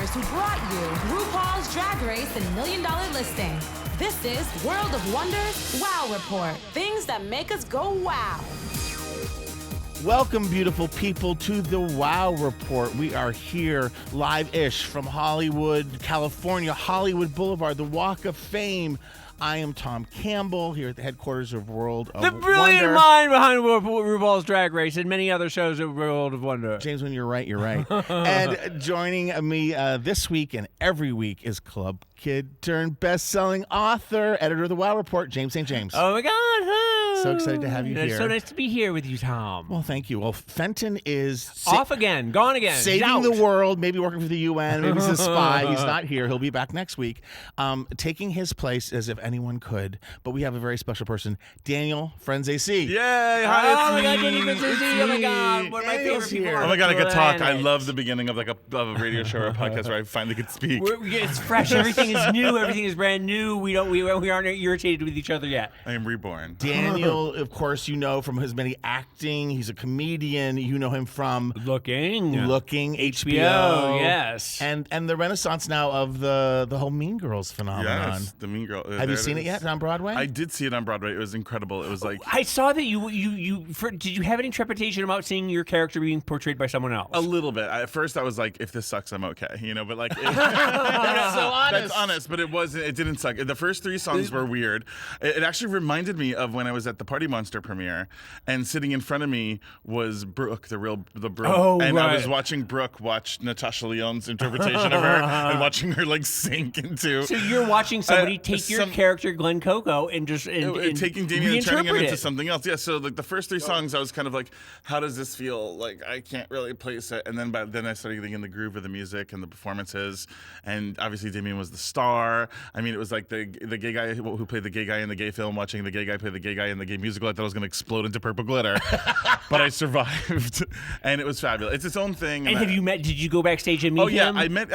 wonders who brought you RuPaul's Drag Race and $1 Million Listing. This is World of Wonders Wow Report. Things that make us go wow. Welcome, beautiful people, to the Wow Report. We are here live-ish from Hollywood, California, Hollywood Boulevard, the Walk of Fame. I am Tom Campbell here at the headquarters of World of Wonder. The brilliant mind behind RuPaul's Drag Race and many other shows at World of Wonder. James, when you're right, you're right. And joining me this week and every week is Club Kid turned best-selling author, editor of the Wow Report, James St. James. Oh my God! So excited to have you here. It's so nice to be here with you, Tom. Well, thank you. Well, Fenton is off again, gone again, saving the world. Maybe working for the UN. Maybe he's a spy. He's not here. He'll be back next week, taking his place as if anyone could. But we have a very special person, Daniel Franzese. Yay! Hi, oh my God, Daniel Franzese! Oh my God, one of my favorite people. Oh my God, I could talk. I love the beginning of a radio show or a podcast where I finally could speak. It's fresh. Everything is new. Everything is brand new. We aren't irritated with each other yet. I am reborn. Daniel, of course, you know from his many acting. He's a comedian. You know him from Looking, HBO, yes, and the renaissance now of the whole Mean Girls phenomenon. Yes, the Mean Girl. Have you seen it yet on Broadway? I did see it on Broadway. It was incredible. It was like I saw that did you have any trepidation about seeing your character being portrayed by someone else? A little bit. At first, I was like, "If this sucks, I'm okay," but like, that's so honest. That's honest, but it didn't suck. The first 3 songs were weird. It actually reminded me of when I was at the Party Monster premiere, and sitting in front of me was Brooke, the Brooke. Oh, and right. I was watching Brooke watch Natasha Lyonne's interpretation of her and watching her like sink into. So you're watching somebody take your character Glenn Coco and just taking Damian and turning him into it. something else. Yeah. So like the first 3 songs, I was kind of like, how does this feel? Like I can't really place it. And then I started getting in the groove of the music and the performances. And obviously Damian was the star. I mean, it was like the gay guy who played the gay guy in the gay film, watching the gay guy play the gay guy in the gay musical. I thought I was going to explode into purple glitter, but I survived, and it was fabulous. It's its own thing. And did you go backstage and meet him? Oh yeah, I met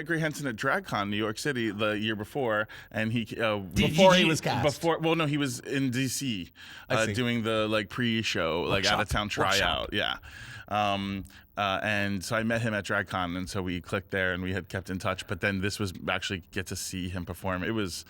Gray Henson at DragCon, New York City, the year before, and he before he was cast. He was in DC doing the like pre-show, like out of town tryout. Yeah. And so I met him at DragCon, and so we clicked there, and we had kept in touch. But then this was actually get to see him perform. It was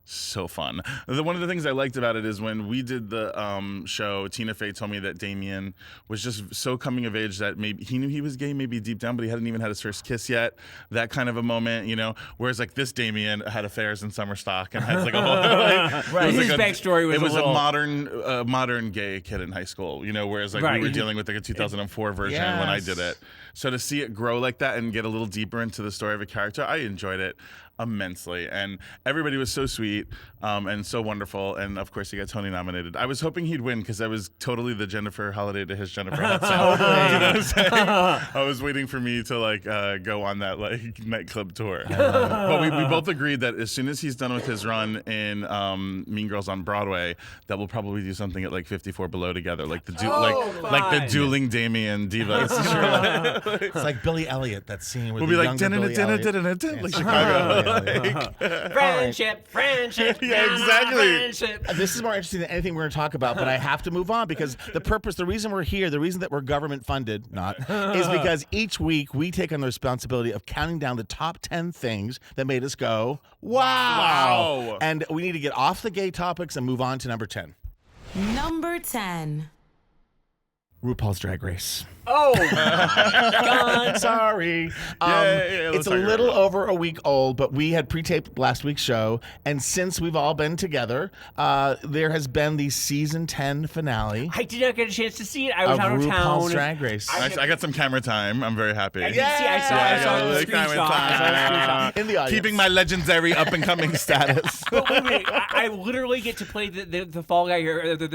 so fun. One of the things I liked about it is when we did the show, Tina Fey told me that Damian was just so coming of age that maybe he knew he was gay, maybe deep down, but he hadn't even had his first kiss yet. That kind of a moment, Whereas like this Damian had affairs in summer stock and has like a whole right. His backstory was it was a modern gay kid in high school, Whereas like we were dealing with like a 2004 version when I did it. So to see it grow like that and get a little deeper into the story of a character, I enjoyed it immensely, and everybody was so sweet and so wonderful, and of course he got Tony nominated. I was hoping he'd win because I was totally the Jennifer Holiday to his Jennifer Hudson. You know what I'm saying? I was waiting for me to like go on that like nightclub tour, but we both agreed that as soon as he's done with his run in Mean Girls on Broadway, that we'll probably do something at like 54 Below together, like the dueling Damian divas. It's like Billy Elliot, that scene where we'll be like like Chicago. Friendship. Yeah, exactly. Friendship. This is more interesting than anything we're going to talk about, but I have to move on because the reason we're here, the reason that we're government funded, is because each week we take on the responsibility of counting down the top 10 things that made us go, wow. And we need to get off the gay topics and move on to number 10. Number 10. RuPaul's Drag Race. Oh, my God. Sorry. It's a little over a week old, but we had pre-taped last week's show, and since we've all been together, there has been the season 10 finale. I did not get a chance to see it. I was out of town. RuPaul's Drag Race. I got some camera time. I'm very happy. I saw the screenshot. In the audience. Keeping my legendary up-and-coming status. But wait a minute. I literally get to play the fall guy here, the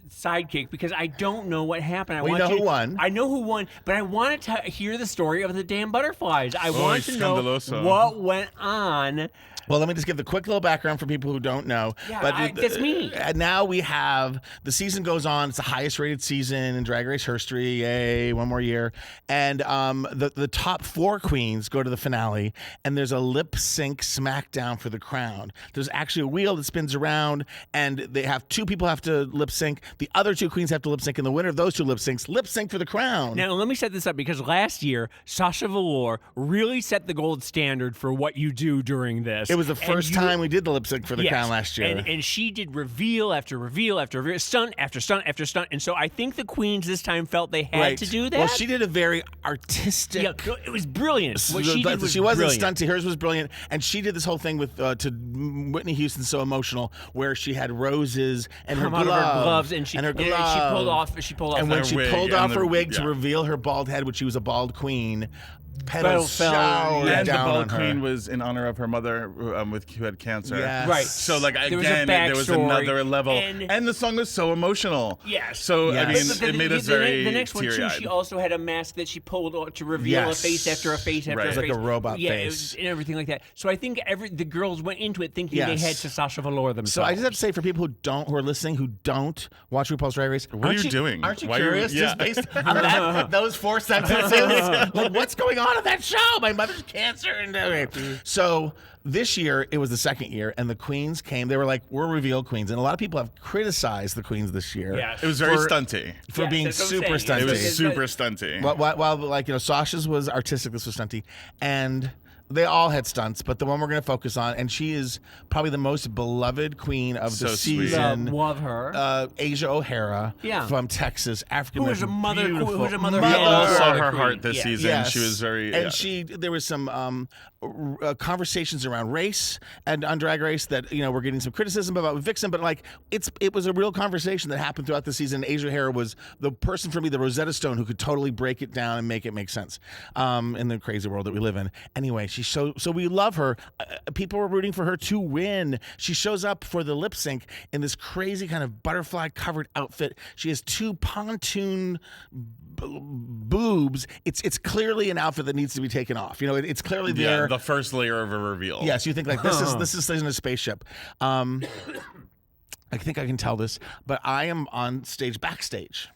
sidekick, because I don't know what happened. We know who won. I know who won, but I wanted to hear the story of the damn butterflies. I want to know scandaloso. what went on. Well, let me just give the quick little background for people who don't know. Yeah, that's me. Now we have, the season goes on. It's the highest rated season in Drag Race history. Yay, one more year. And the top 4 queens go to the finale, and there's a lip sync smackdown for the crown. There's actually a wheel that spins around, and they have 2 people have to lip sync. The other 2 queens have to lip sync, and the winner of those 2 lip syncs lip sync for the crown. Now, let me set this up, because last year, Sasha Velour really set the gold standard for what you do during this. It was the first time we did the lip sync for the crown last year. And she did reveal after reveal after reveal, stunt after stunt after stunt. And so I think the queens this time felt they had to do that. Well, she did a very artistic. Yeah, it was brilliant. What she did was she wasn't brilliant. stunty. Hers was brilliant. And she did this whole thing with to Whitney Houston's So Emotional, where she had roses and her Come out of her gloves, and she her pulled off. She pulled off. And when her she wig. pulled off her wig to yeah. reveal her bald head, which she was a bald queen, Petals fell showered And the down on bald her. queen was in honor of her mother, who had cancer. Yes. Right. So like There was a again, there was backstory, another level, and- and the song was so emotional. Yes. So Yes. I mean, But it made us very the next one too. teary-eyed. She also had a mask that she pulled to reveal Yes. a face after a face after Right. a It face. was like a robot yeah, face. And everything like that. So I think the girls went into it thinking they Yes. had to Sasha Velour themselves. So I just have to say, for people who are listening, who don't watch RuPaul's Drag Race, What are aren't you doing? Aren't you Why are you- curious? yeah. Just based on those 4 sentences, like what's going on in that show? My mother's cancer, and so this year it was the second year, and the queens came. They were like, "We're reveal queens," and a lot of people have criticized the queens this year. Yeah. It was very for- stunty. for Yes, being that's what I'm super saying. stunty. It was It's- super stunty. While like Sasha's was artistic, this was stunty, and they all had stunts, but the one we're going to focus on, and she is probably the most beloved queen of the So sweet. season. love her. Asia O'Hara from Texas, African Who was a mother? Who beautiful was a mother? We and all also saw a her queen. heart this Yeah. season. Yes. She was very, and there was some conversations around race and on Drag Race that we're getting some criticism about with Vixen, but like it was a real conversation that happened throughout the season. Asia O'Hara was the person for me, the Rosetta Stone, who could totally break it down and make it make sense in the crazy world that we live in. Anyway, so we love her. People were rooting for her to win. She shows up for the lip sync in this crazy kind of butterfly covered outfit. She has 2 pontoon boobs. It's clearly an outfit that needs to be taken off. It's clearly there. yeah, the first layer of a reveal. Yes, you think like this is in a spaceship. I think I can tell this, but I am on stage backstage.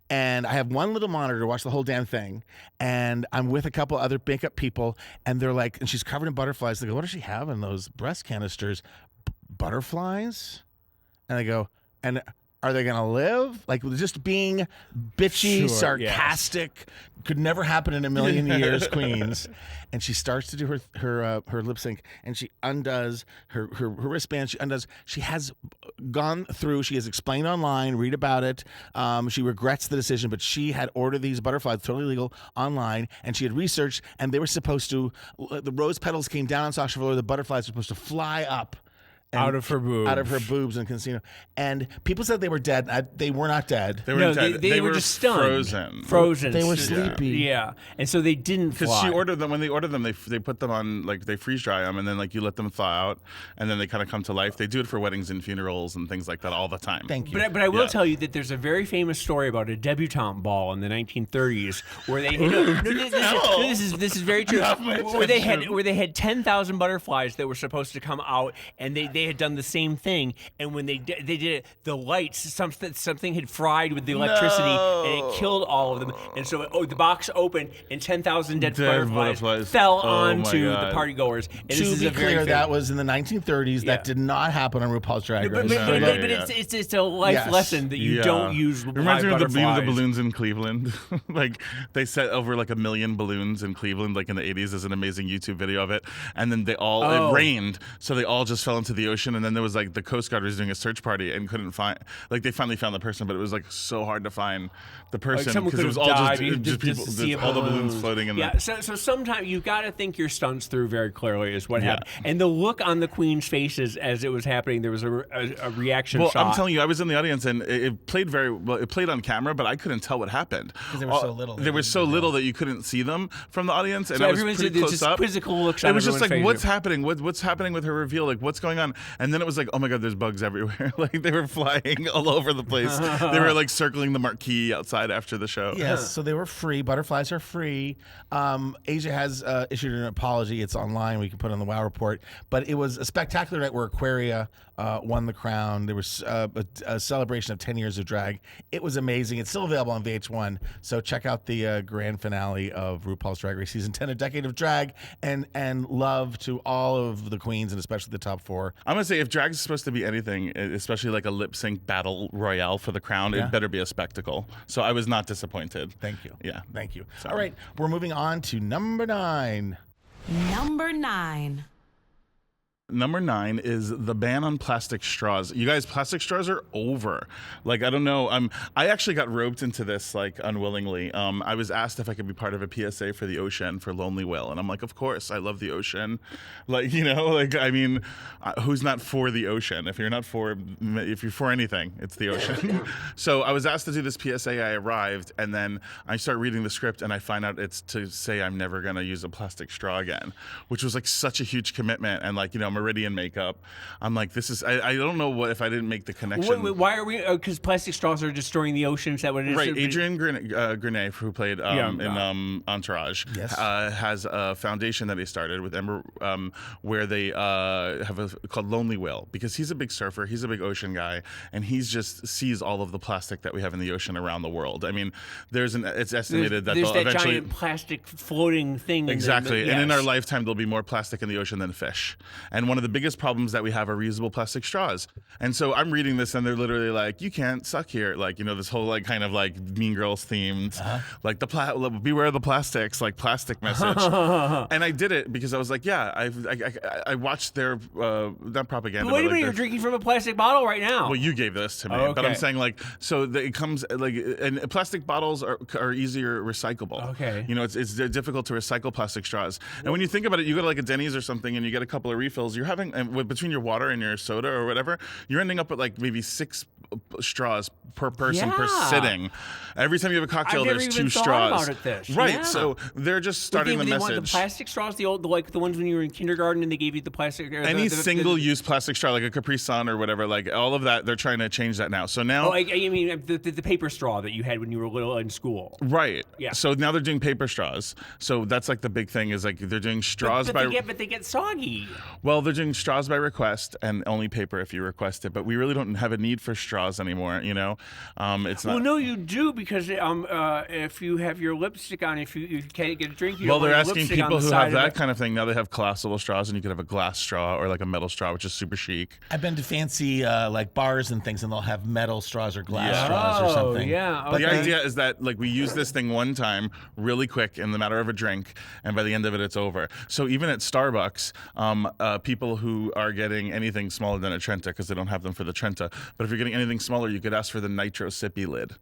And I have one little monitor to watch the whole damn thing. And I'm with a couple other makeup people, and they're like, and she's covered in butterflies. They go, "What does she have in those breast canisters? Butterflies?" And I go, "And are they gonna live?" Like just being bitchy, sarcastic, could never happen in a million years, queens. And she starts to do her lip sync, and she undoes her wristband. She has gone through. She has explained online, read about it. She regrets the decision, but she had ordered these butterflies, totally legal, online, and she had researched, and they were supposed to. The rose petals came down on Sasha Velour. The butterflies were supposed to fly up. Out of her boobs in Casino. And people said they were dead. They were not dead. They were dead. They were just stunned. Frozen. They were sleepy. Yeah. And so they didn't fly. Because she ordered them. When they ordered them, they put them on, like, they freeze dry them, and then, like, you let them thaw out, and then they kind of come to life. They do it for weddings and funerals and things like that all the time. Thank you. But I will tell you that there's a very famous story about a debutante ball in the 1930s where they this is very true. Where they had 10,000 butterflies that were supposed to come out, and they had done the same thing. And when they did it, the lights, something had fried with the electricity, and it killed all of them. And so the box opened, and 10,000 dead butterflies fell onto the partygoers. And to be clear, that was in the 1930s. That did not happen on RuPaul's Drag Race. But it's a life lesson that you don't use. It reminds me of the butterflies. balloons in Cleveland. Like they set over like 1 million balloons in Cleveland, like in the 80s. There's an amazing YouTube video of it. And then it rained, so they all just fell into the ocean. And then there was like the Coast Guard was doing a search party and couldn't find. Like they finally found the person, but it was like so hard to find the person because it was all just people, all the balloons floating in the. So sometimes you got to think your stunts through very clearly is what happened. And the look on the queen's faces as it was happening, there was a reaction shot. I'm telling you, I was in the audience and it played very well. It played on camera, but I couldn't tell what happened because there were so little. There was so little that you couldn't see them from the audience, and so I was pretty close just up. Quizzical looks. It was just like, what's happening? What's happening with her reveal? Like, what's going on? And then it was like, oh my God, there's bugs everywhere. Like they were flying all over the place. They were like circling the marquee outside after the show. Yes, so they were free. Butterflies are free. Asia has issued an apology. It's online. We can put it on the WoW Report. But it was a spectacular night where Aquaria won the crown. There was a celebration of 10 years of drag. It was amazing. It's still available on VH1. So check out the grand finale of RuPaul's Drag Race Season 10, A Decade of Drag, and love to all of the queens and especially the top 4. I'm going to say if drag is supposed to be anything, especially like a lip sync battle royale for the crown, it better be a spectacle. So I was not disappointed. Thank you. Yeah. Thank you. Sorry. All right, we're moving on to number 9. Number 9. Number 9 is the ban on plastic straws. You guys, plastic straws are over. Like, I don't know. I actually got roped into this, like, unwillingly. I was asked if I could be part of a PSA for the ocean for Lonely Will. And I'm like, of course, I love the ocean. Like, you know, like, I mean, who's not for the ocean? If you're for anything, it's the ocean. So I was asked to do this PSA. I arrived, and then I start reading the script, and I find out it's to say I'm never going to use a plastic straw again, which was, like, such a huge commitment. And, like, you know, I'm Meridian makeup. I'm like, this is, I don't know if I didn't make the connection. Wait, why are we, because plastic straws are destroying the ocean? Is that what it is? Right. Adrienne Grenay, who played in Entourage, Yes. has a foundation that he started with Ember, where they have called Lonely Will, because he's a big surfer, he's a big ocean guy, and he's just sees all of the plastic that we have in the ocean around the world. I mean, it's estimated that there's they'll that eventually giant plastic floating thing. Exactly. Yes. And in our lifetime, there'll be more plastic in the ocean than fish. And one of the biggest problems that we have are reusable plastic straws. And so I'm reading this, and they're literally like, you can't suck here. Like, you know, this whole like kind of like Mean Girls themed, like beware the plastics, like plastic message. And I did it because I was like, yeah, I watched their not propaganda. But wait a but, minute, like, you're drinking from a plastic bottle right now. well, you gave this to me, Oh, but I'm okay. saying like, so it comes like, and plastic bottles are easier recyclable. Okay. You know, it's difficult to recycle plastic straws. And when you think about it, you go to like a Denny's or something, and you get a couple of refills. You're having between your water and your soda or whatever, you're ending up with like maybe 6 straws per person per Yeah. sitting. Every time you have a cocktail, I've never there's even 2 thought straws. about this. Right. Yeah. So they're just starting the they message. want the plastic straws, the like the ones when you were in kindergarten and they gave you the plastic. Any single-use plastic straw, like a Capri Sun or whatever, like all of that, they're trying to change that now. So now, Oh, I mean the paper straw that you had when you were little in school. right? Yeah. So now they're doing paper straws. So that's like the big thing is like they're doing straws But they get soggy. Well, they're doing straws by request and only paper if you request it. But we really don't have a need for straws anymore. You know, it's not. Well, no, you do, because if you have your lipstick on, if you can't get a drink, you Well, don't they're want your asking lipstick on people the who side have of that it. kind of thing. Now they have collapsible straws, and you could have a glass straw or like a metal straw, which is super chic. I've been to fancy like bars and things, and they'll have metal straws or glass Yeah. straws or something. yeah. But The okay. idea is that like we use this thing one time really quick in the matter of a drink, and by the end of it, it's over. So even at Starbucks, people who are getting anything smaller than a Trenta, because they don't have them for the Trenta, but if you're getting anything smaller, you could ask for the Nitro Sippy lid.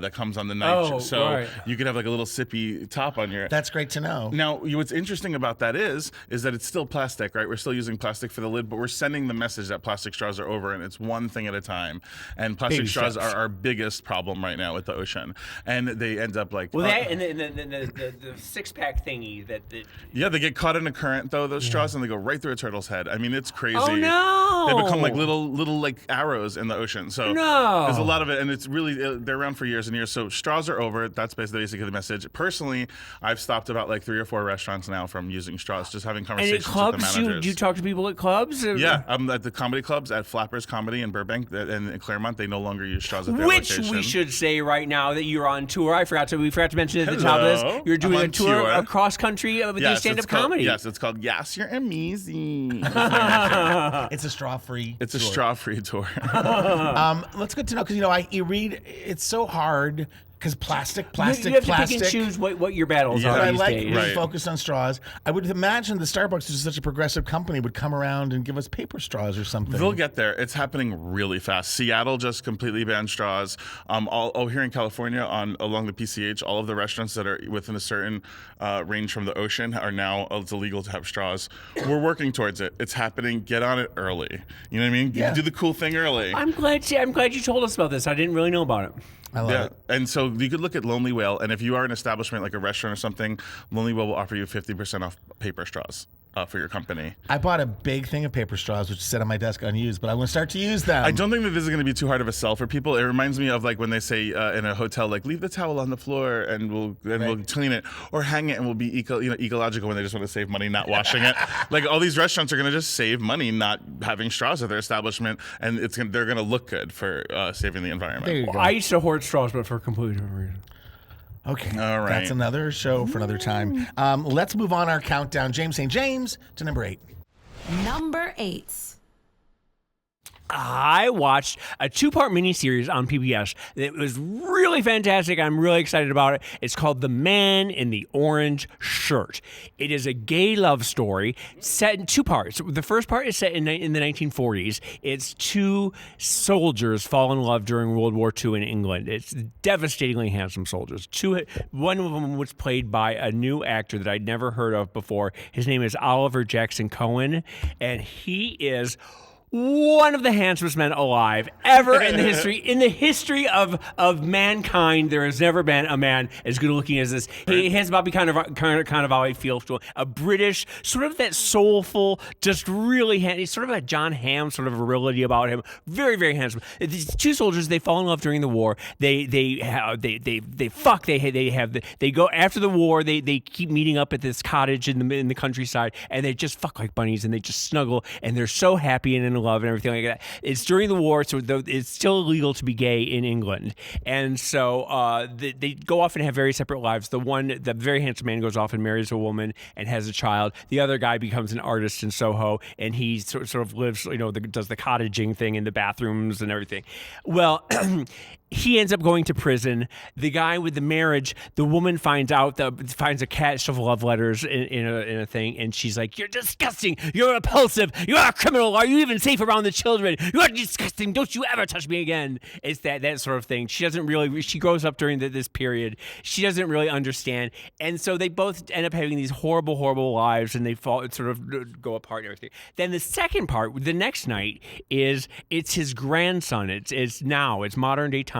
That comes on the Nitro. Oh, so right. you could have like a little sippy top on your. That's great to know. Now, what's interesting about that is that it's still plastic, right? We're still using plastic for the lid, but we're sending the message that plastic straws are over, and it's one thing at a time. And plastic Baby straws steps. are our biggest problem right now with the ocean. And they end up like... Well, that and the 6-pack thingy that yeah, they get caught in a current, though, those straws, and they go right through a turtle's head. I mean, it's crazy. Oh no! They become like little like arrows in the ocean. So No. there's a lot of it, and it's really they're around for years and years. So straws are over. That's basically the message. Personally, I've stopped about like 3 or 4 restaurants now from using straws, just having And conversations at clubs, with the managers. do you talk to people at clubs? Yeah, I'm at the comedy clubs at Flappers Comedy in Burbank and in Claremont. They no longer use straws at their Which location. we should say right now that you're on tour. We forgot to mention at the top of Hello. this. You're doing I'm a on tour tour. across country with your stand-up it's called- comedy. Yes, it's called Yes, You're Amazing. It's a straw-free. It's a tour. straw-free tour. That's good to know because you read. It's so hard because plastic. You have to plastic. pick and choose what your battles Yeah. are But I these like days. being Right. focused on straws. I would imagine the Starbucks, which is such a progressive company, would come around and give us paper straws or something. They'll get there. It's happening really fast. Seattle just completely banned straws. Here in California, along the PCH, all of the restaurants that are within a certain range from the ocean are now it's illegal to have straws. We're working towards it. It's happening. Get on it early. You know what I mean? Yeah. Do the cool thing early. I'm glad you told us about this. I didn't really know about it. I love it. And so you could look at Lonely Whale, and if you are an establishment like a restaurant or something, Lonely Whale will offer you 50% off paper straws. for your company. I bought a big thing of paper straws, which sit on my desk unused, but I'm going to start to use them. I don't think that this is going to be too hard of a sell for people. It reminds me of like when they say in a hotel, like leave the towel on the floor and we'll clean it, or hang it and we'll be ecological when they just want to save money not washing it. Like all these restaurants are going to just save money not having straws at their establishment, and they're going to look good for saving the environment. There you go. I used to hoard straws, but for a completely different reason. Okay. All right. That's another show for another time. Let's move on our countdown. James St. James to number 8. Number 8. I watched a 2-part miniseries on PBS. It was really fantastic. I'm really excited about it. It's called The Man in the Orange Shirt. It is a gay love story set in 2 parts. The first part is set in the 1940s. It's 2 soldiers fall in love during World War II in England. It's devastatingly handsome soldiers. One of them was played by a new actor that I'd never heard of before. His name is Oliver Jackson Cohen, and he is one of the handsomest men alive ever in the history. In the history of mankind, there has never been a man as good looking as this. He has Bobby Cannavale feel to him. A British, sort of that soulful, just really he's sort of a John Hamm sort of virility about him. Very, very handsome. These 2 soldiers, they fall in love during the war. They fuck. They go after the war. They keep meeting up at this cottage in the countryside, and they just fuck like bunnies, and they just snuggle, and they're so happy and in love and everything like that. It's during the war, so it's still illegal to be gay in England, and so they go off and have very separate lives. The very handsome man goes off and marries a woman and has a child. The other guy becomes an artist in Soho, and he sort of lives, does the cottaging thing in the bathrooms and everything. Well, he ends up going to prison. The guy with the marriage, the woman finds a cache of love letters in a thing, and she's like, "You're disgusting. You're repulsive. You're a criminal. Are you even safe around the children? You're disgusting. Don't you ever touch me again." It's that sort of thing. She grows up during this period. She doesn't really understand, and so they both end up having these horrible, horrible lives, and they sort of go apart and everything. Then the second part, the next night, it's his grandson. It's modern day times.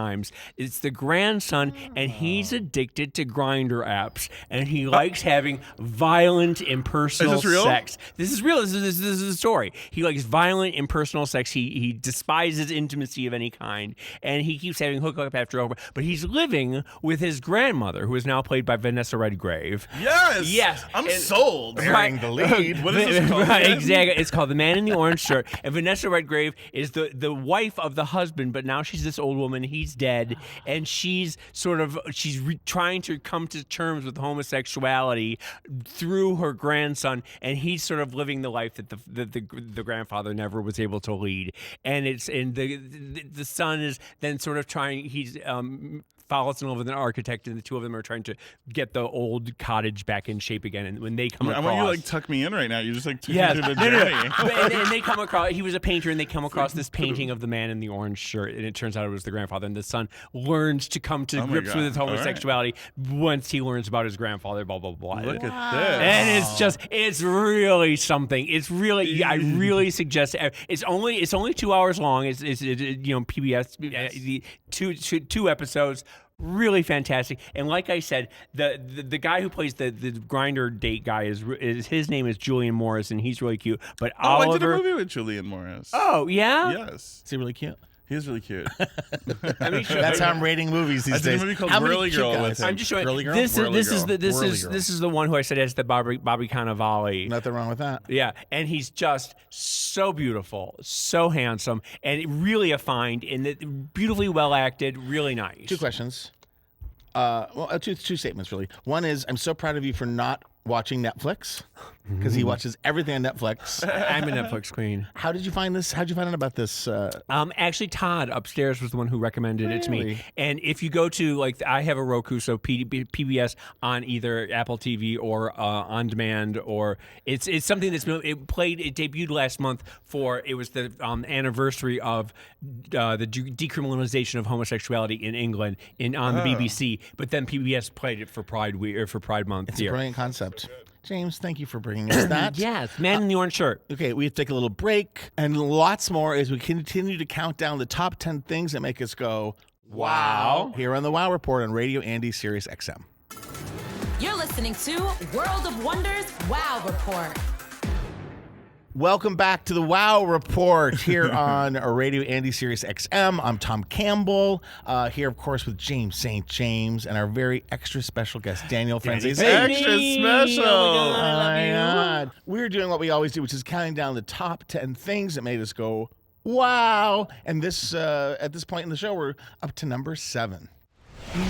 It's the grandson, and he's addicted to Grindr apps, and he likes having violent, impersonal sex. This is real. This is a story. He likes violent, impersonal sex. He despises intimacy of any kind, and he keeps having hookup after hookup. But he's living with his grandmother, who is now played by Vanessa Redgrave. Yes. I'm sold. Bearing the lead. What is this called? Right, exactly. It's called The Man in the Orange Shirt. And Vanessa Redgrave is the wife of the husband, but now she's this old woman. He's dead, and she's trying to come to terms with homosexuality through her grandson, and he's sort of living the life that the grandfather never was able to lead. And the son is then sort of trying. He's falls in love with an architect, and the 2 of them are trying to get the old cottage back in shape again. And when they come across, I want you to tuck me in right now. You just took me through the journey. And they come across. He was a painter, and they come across this painting of the man in the orange shirt, and it turns out it was the grandfather. And the son learns to come to grips with his homosexuality once he learns about his grandfather. Blah blah blah. Look at this, and it's really something. It's really, I really suggest. It's only 2 hours long. It's PBS. Two episodes. Really fantastic, and like I said, the guy who plays the Grindr date guy is his name is Julian Morris, and he's really cute. But Oliver, I did a movie with Julian Morris. Oh yeah, yes, is he really cute? He is really cute. That's how I'm rating movies these days. I did a movie called Whirly Girl with him. I'm just showing. Whirly Girl? This is the one who I said has the Bobby Cannavale. Nothing wrong with that. Yeah, and he's just so beautiful, so handsome, and really a find. And beautifully well acted, really nice. 2 questions. Two statements really. One is, I'm so proud of you for not watching Netflix, because he watches everything on Netflix. I'm a Netflix queen. How did you find this? How did you find out about this? Actually, Todd upstairs was the one who recommended it to me. And if you go to, I have a Roku, so PBS on either Apple TV or on demand, or it's something it debuted last month it was the anniversary of the decriminalization of homosexuality in England on the BBC. But then PBS played it for Pride Month. It's a brilliant concept. James, thank you for bringing us that. Yes, Man in the Orange Shirt. Okay, we have to take a little break, and lots more as we continue to count down the top 10 things that make us go, wow, here on the Wow Report on Radio Andy SiriusXM. You're listening to World of Wonders Wow Report. Welcome back to the Wow Report here on Radio Andy SiriusXM. I'm Tom Campbell, here, of course, with James St. James and our very extra special guest, Daniel Franzese. Extra special. Oh my God. We're doing what we always do, which is counting down the top 10 things that made us go, wow. And this at this point in the show, we're up to number 7.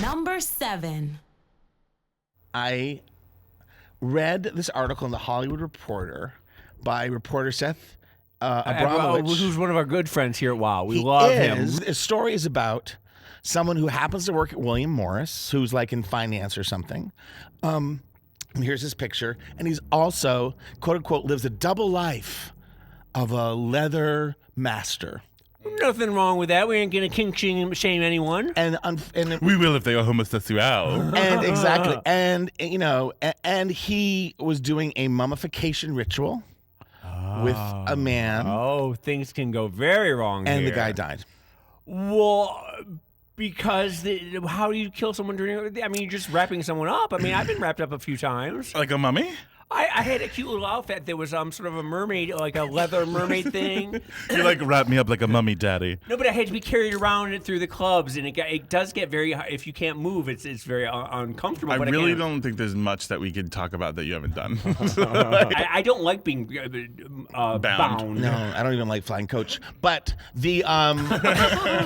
Number 7. I read this article in the Hollywood Reporter by reporter Seth Abramovich. Who's one of our good friends here at WOW. We love him. The story is about someone who happens to work at William Morris, who's like in finance or something. And here's his picture. And he's also, quote unquote, lives a double life of a leather master. Nothing wrong with that. We ain't going to kink shame anyone. And We will if they are homosexual. And exactly. And, you know, and he was doing a mummification ritual with a man. Oh, things can go very wrong And here. the guy died. Well, because how do you kill someone during? I mean, you're just wrapping someone up. I mean, I've been wrapped up a few times. Like a mummy? I had a cute little outfit. There was sort of a mermaid, like a leather mermaid thing. You like wrap me up like a mummy, daddy. No, but I had to be carried around through the clubs, and it does get very. If you can't move, it's very uncomfortable. I but really again, don't think there's much that we could talk about that you haven't done. I don't like being bound. No, I don't even like flying coach. But the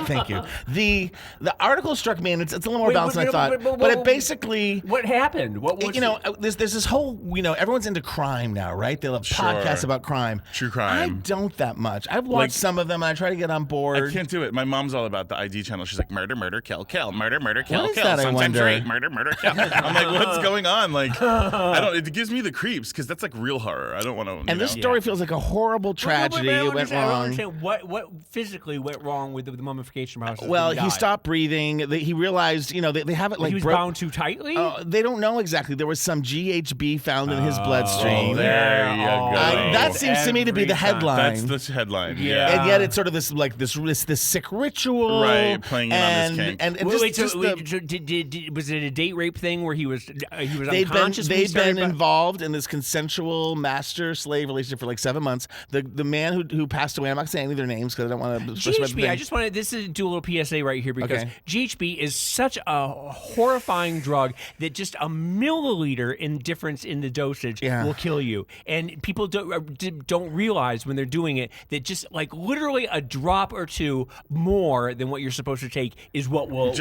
thank you. The article struck me, and it's a little more balanced than I thought. But it basically, What happened? What was you know, there's this whole, you know, everyone's into crime now, right? They love podcasts about crime. True crime. I don't that much. I've watched some of them, and I try to get on board. I can't do it. My mom's all about the ID channel. She's like, murder, murder, kill, kill, murder, murder, kill, What is kill. that, I Sometimes wonder? rape, murder, murder, kill. I'm like, what's going on? Like, I don't. It gives me the creeps because that's like real horror. I don't want to. And this story feels like a horrible tragedy. I It went don't wrong. understand what physically went wrong with the mummification process. Well, when he died. stopped breathing. He realized, you know, they have it like He was bound too tightly. They don't know exactly. There was some GHB found in his bloodstream. There you go. That seems to me to be the headline. That's the headline. Yeah. And yet it's sort of this like this sick ritual, Right, playing in on this kink. And Wait, just so was it a date rape thing where he was they've unconscious? when he they've been started- involved in this consensual master-slave relationship for like 7 months. The man who passed away, I'm not going to say any of their names because I don't want to. GHB, I just want to do a little PSA right here because Okay. GHB is such a horrifying drug that just a milliliter in difference in the dosage will kill you. And people don't realize when they're doing it that just like literally a drop or two more than what you're supposed to take is what will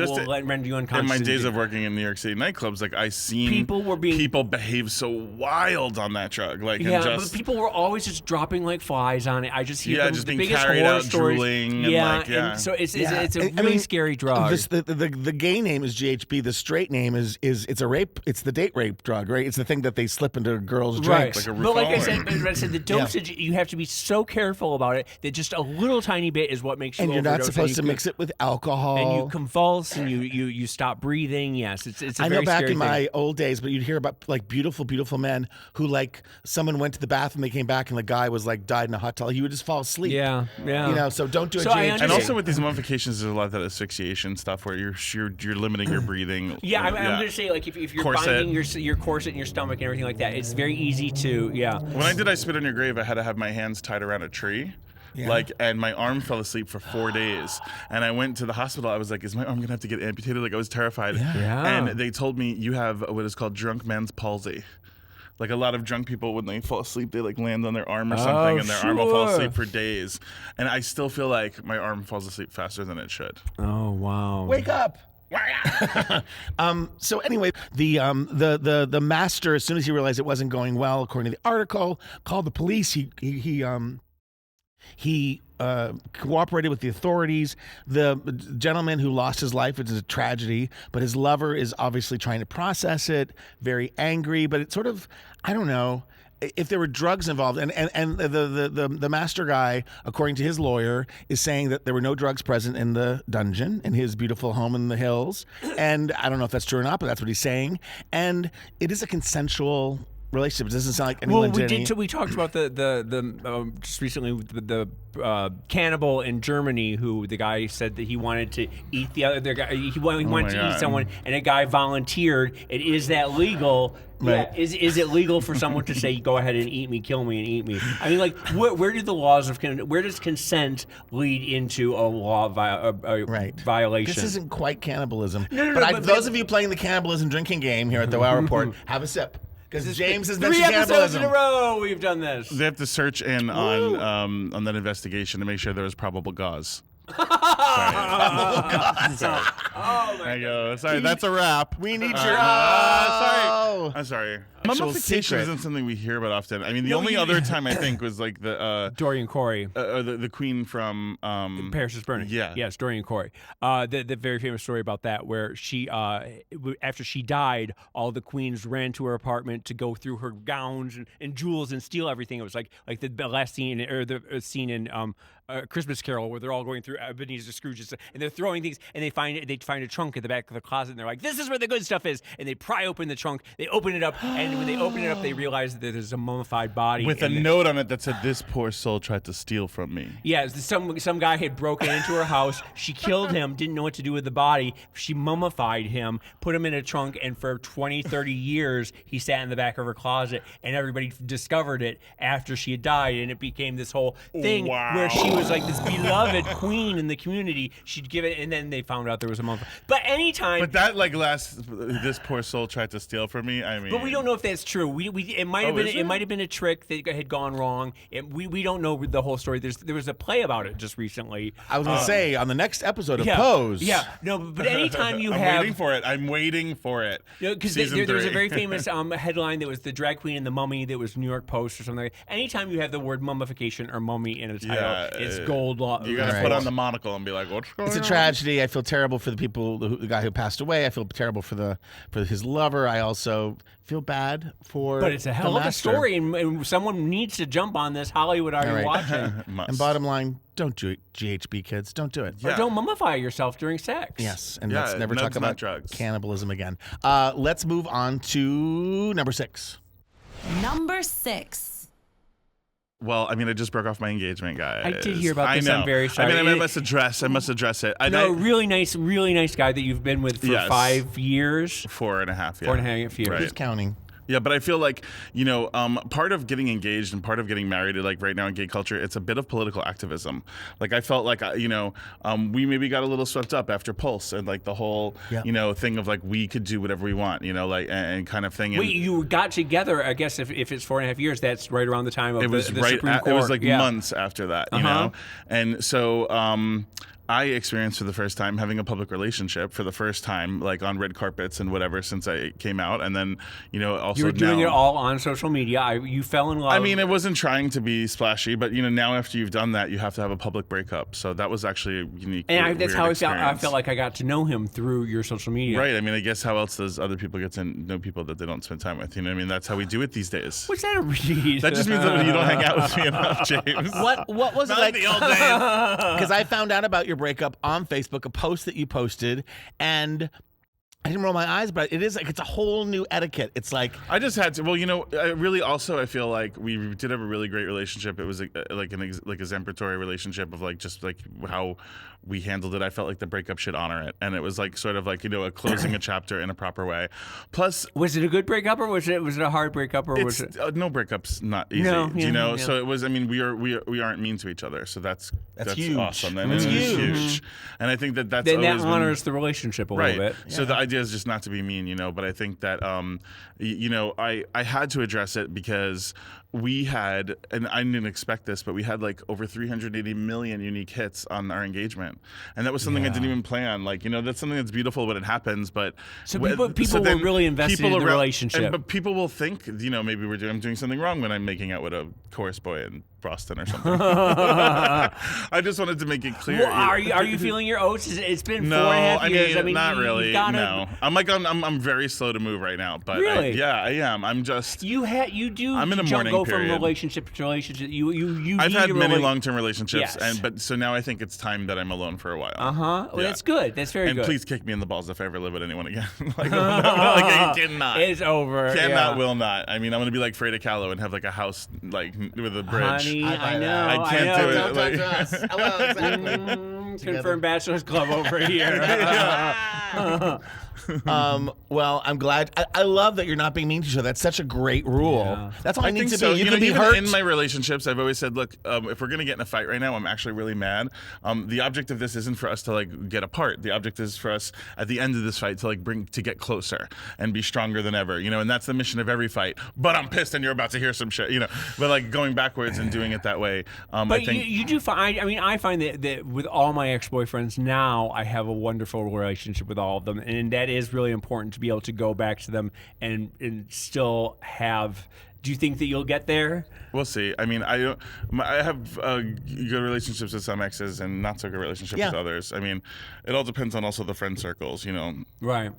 render you unconscious. In my days of working in New York City nightclubs, like I seen people behave so wild on that drug. Like, yeah, and just, but people were always just dropping like flies on it. I just hear just the being biggest carried horror out, stories. drooling, And so it's a really scary drug. The gay name is GHB. The straight name is it's a rape. It's the date rape drug, right? It's the thing that they slip into girls' drinks. Like a but like I RuPaul. said, the dosage you have to be so careful about it that just a little tiny bit is what makes you. And you're not overdose, supposed to mix it with alcohol. And you convulse and you stop breathing. Yes, it's. A I very know back scary in thing. my old days, but you'd hear about like beautiful men who like someone went to the bathroom, they came back, and the guy was like died in a hot tub. He would just fall asleep. Yeah. You know, so don't do it. So I GHB. understand. And also with these mummifications, there's a lot of that asphyxiation stuff where you're limiting your breathing. Yeah, I'm going to say like if you're Corset. binding your corset in your stomach and everything like that, it's very easy to When I did I Spit on Your Grave, I had to have my hands tied around a tree. Yeah. And my arm fell asleep for 4 days. And I went to the hospital. I was like, is my arm going to have to get amputated? Like, I was terrified. Yeah. And they told me you have what is called drunk man's palsy. Like a lot of drunk people, when they fall asleep, they like land on their arm or something, and their arm will fall asleep for days. And I still feel like my arm falls asleep faster than it should. Oh wow! Wake up. So anyway, the master, as soon as he realized it wasn't going well, according to the article, called the police. He cooperated with the authorities. The gentleman who lost his life, it is a tragedy, but his lover is obviously trying to process it, very angry. But it's sort of, I don't know, if there were drugs involved, and the master guy, according to his lawyer, is saying that there were no drugs present in the dungeon in his beautiful home in the hills. And I don't know if that's true or not, but that's what he's saying. And it is a consensual relationship. It doesn't sound like anyone did any. We talked about the just recently the cannibal in Germany who the guy said that he wanted to eat the other guy. He wanted to eat someone, and a guy volunteered. And is that legal? Right. Yeah. Is it legal for someone to say, go ahead and eat me, kill me, and eat me? I mean, like, where do the laws of where does consent lead into a law violation? This isn't quite cannibalism. No, but those of you playing the cannibalism drinking game here at the Wow Report, have a sip. Because James has mentioned 3 episodes cannibalism. in a row we've done this. They have to search in on that investigation to make sure there was probable cause. Sorry. Oh my I go. Sorry, that's a wrap. We need your. Sorry. I'm sorry. Mummification secret. isn't something we hear about often. I mean, the only other time I think was like the Dorian Corey. the queen from Paris is Burning. Yeah. Yes, Dorian Corey. The very famous story about that, where she, after she died, all the queens ran to her apartment to go through her gowns and jewels and steal everything. It was like the last scene, or the scene in Christmas Carol, where they're all going through Ebenezer Scrooge's, and they're throwing things, and they find a trunk at the back of the closet, and they're like, "This is where the good stuff is," and they pry open the trunk, they open it up, and when they open it up, they realize that there's a mummified body with a note on it that said, "This poor soul tried to steal from me." Yeah, some guy had broken into her house. She killed him, didn't know what to do with the body. She mummified him, put him in a trunk, and for 20, 30 years, he sat in the back of her closet, and everybody discovered it after she had died, and it became this whole thing where she was like this beloved queen in the community. She'd give it, and then they found out there was a mummified. But that this poor soul tried to steal from me. I mean, but we don't know if that's true. It might have been a trick that had gone wrong. We don't know the whole story. There was a play about it just recently. I was going to say on the next episode of Pose. Yeah, no, but anytime you I'm waiting for it. Because there was a very famous headline that was the drag queen and the mummy that was New York Post or something. Anytime you have the word mummification or mummy in a title, it's gold law. You got to put on the monocle and be like, "What's going on?" It's a tragedy. I feel terrible for the guy who passed away. I feel terrible for his lover. I also feel bad for. But it's a hell of a story, and someone needs to jump on this. Hollywood, are you watching? And bottom line, don't do it, GHB kids. Don't do it. Or don't mummify yourself during sex. Yes, and let's never talk about drugs. Cannibalism again. Let's move on to number 6. Number 6. Well, I mean, I just broke off my engagement, guys. I did hear about this. I know. I'm very sorry. I mean, I must address it. Really nice guy that you've been with for 5 years. 4.5. Yeah. 4.5 years. Right. Who's counting? Yeah, but I feel like, part of getting engaged and part of getting married, like right now in gay culture, it's a bit of political activism. Like I felt like, we maybe got a little swept up after Pulse and like the whole, thing of like we could do whatever we want, and kind of thing. Wait, you got together, I guess if it's 4.5 years, that's right around the time of the Supreme Court. It was like months after that, you know? And so, I experienced for the first time having a public relationship for the first time, like on red carpets and whatever, since I came out. And then, also you were doing it all on social media. You fell in love. I mean, it wasn't trying to be splashy, but now after you've done that, you have to have a public breakup. So that was actually a unique. And that's how I felt like I got to know him through your social media. Right. I mean, I guess how else does other people get to know people that they don't spend time with? I mean, that's how we do it these days. What's that a read? That just means that you don't hang out with me enough, James. What was it like? The old days. Because I found out about your breakup on Facebook, a post that you posted, and I didn't roll my eyes, but it is like it's a whole new etiquette. It's like I just had to. Well, I feel like we did have a really great relationship. It was like an exemplary relationship of like just like how we handled it. I felt like the breakup should honor it, and it was like sort of like a closing a chapter in a proper way. Plus, was it a good breakup or was it a hard breakup or was it no breakups? Not easy, No, So it was. I mean, we aren't mean to each other, so that's huge. awesome. And that's huge. And I think that's then always that honors the relationship a little bit. So the idea is just not to be mean, but I think that I had to address it because we had, and I didn't expect this, but we had like over 380 million unique hits on our engagement, and that was something I didn't even plan. Like that's something that's beautiful when it happens, but so people were really invested in the relationship. But people will think, maybe I'm doing something wrong when I'm making out with a chorus boy in Boston or something. I just wanted to make it clear. Well, are you feeling your oats? It's been 4.5 years. I mean, not really. You gotta, no. know. I'm very slow to move right now, but really? I am. I'm just. I'm in a mourning go period. from relationship to relationship. You. I've had many long-term relationships, yes. So now I think it's time that I'm alone for a while. Well, that's good. That's very good. And please kick me in the balls if I ever live with anyone again. I cannot. It's over. Cannot, will not. I mean, I'm gonna be like Freda Kahlo and have like a house like with a bridge. Honey, I know. I can't do it. Don't talk to us. Hello, exactly. Confirmed Bachelor's Club over here. Well, I'm glad. I love that you're not being mean to each other. That's such a great rule. Yeah. That's all I need to so. be. You can be even hurt. in my relationships, I've always said, look, if we're gonna get in a fight right now, I'm actually really mad. The object of this isn't for us to like get apart. The object is for us at the end of this fight to like to get closer and be stronger than ever. And that's the mission of every fight. But I'm pissed, and you're about to hear some shit. But like going backwards and doing it that way. But I think you do find. I find that with all my ex-boyfriends now, I have a wonderful relationship with all of them, and that is really important to be able to go back to them and still have. Do you think that you'll get there? We'll see. I mean, I have good relationships with some exes and not so good relationships with others. I mean, it all depends on also the friend circles, Right.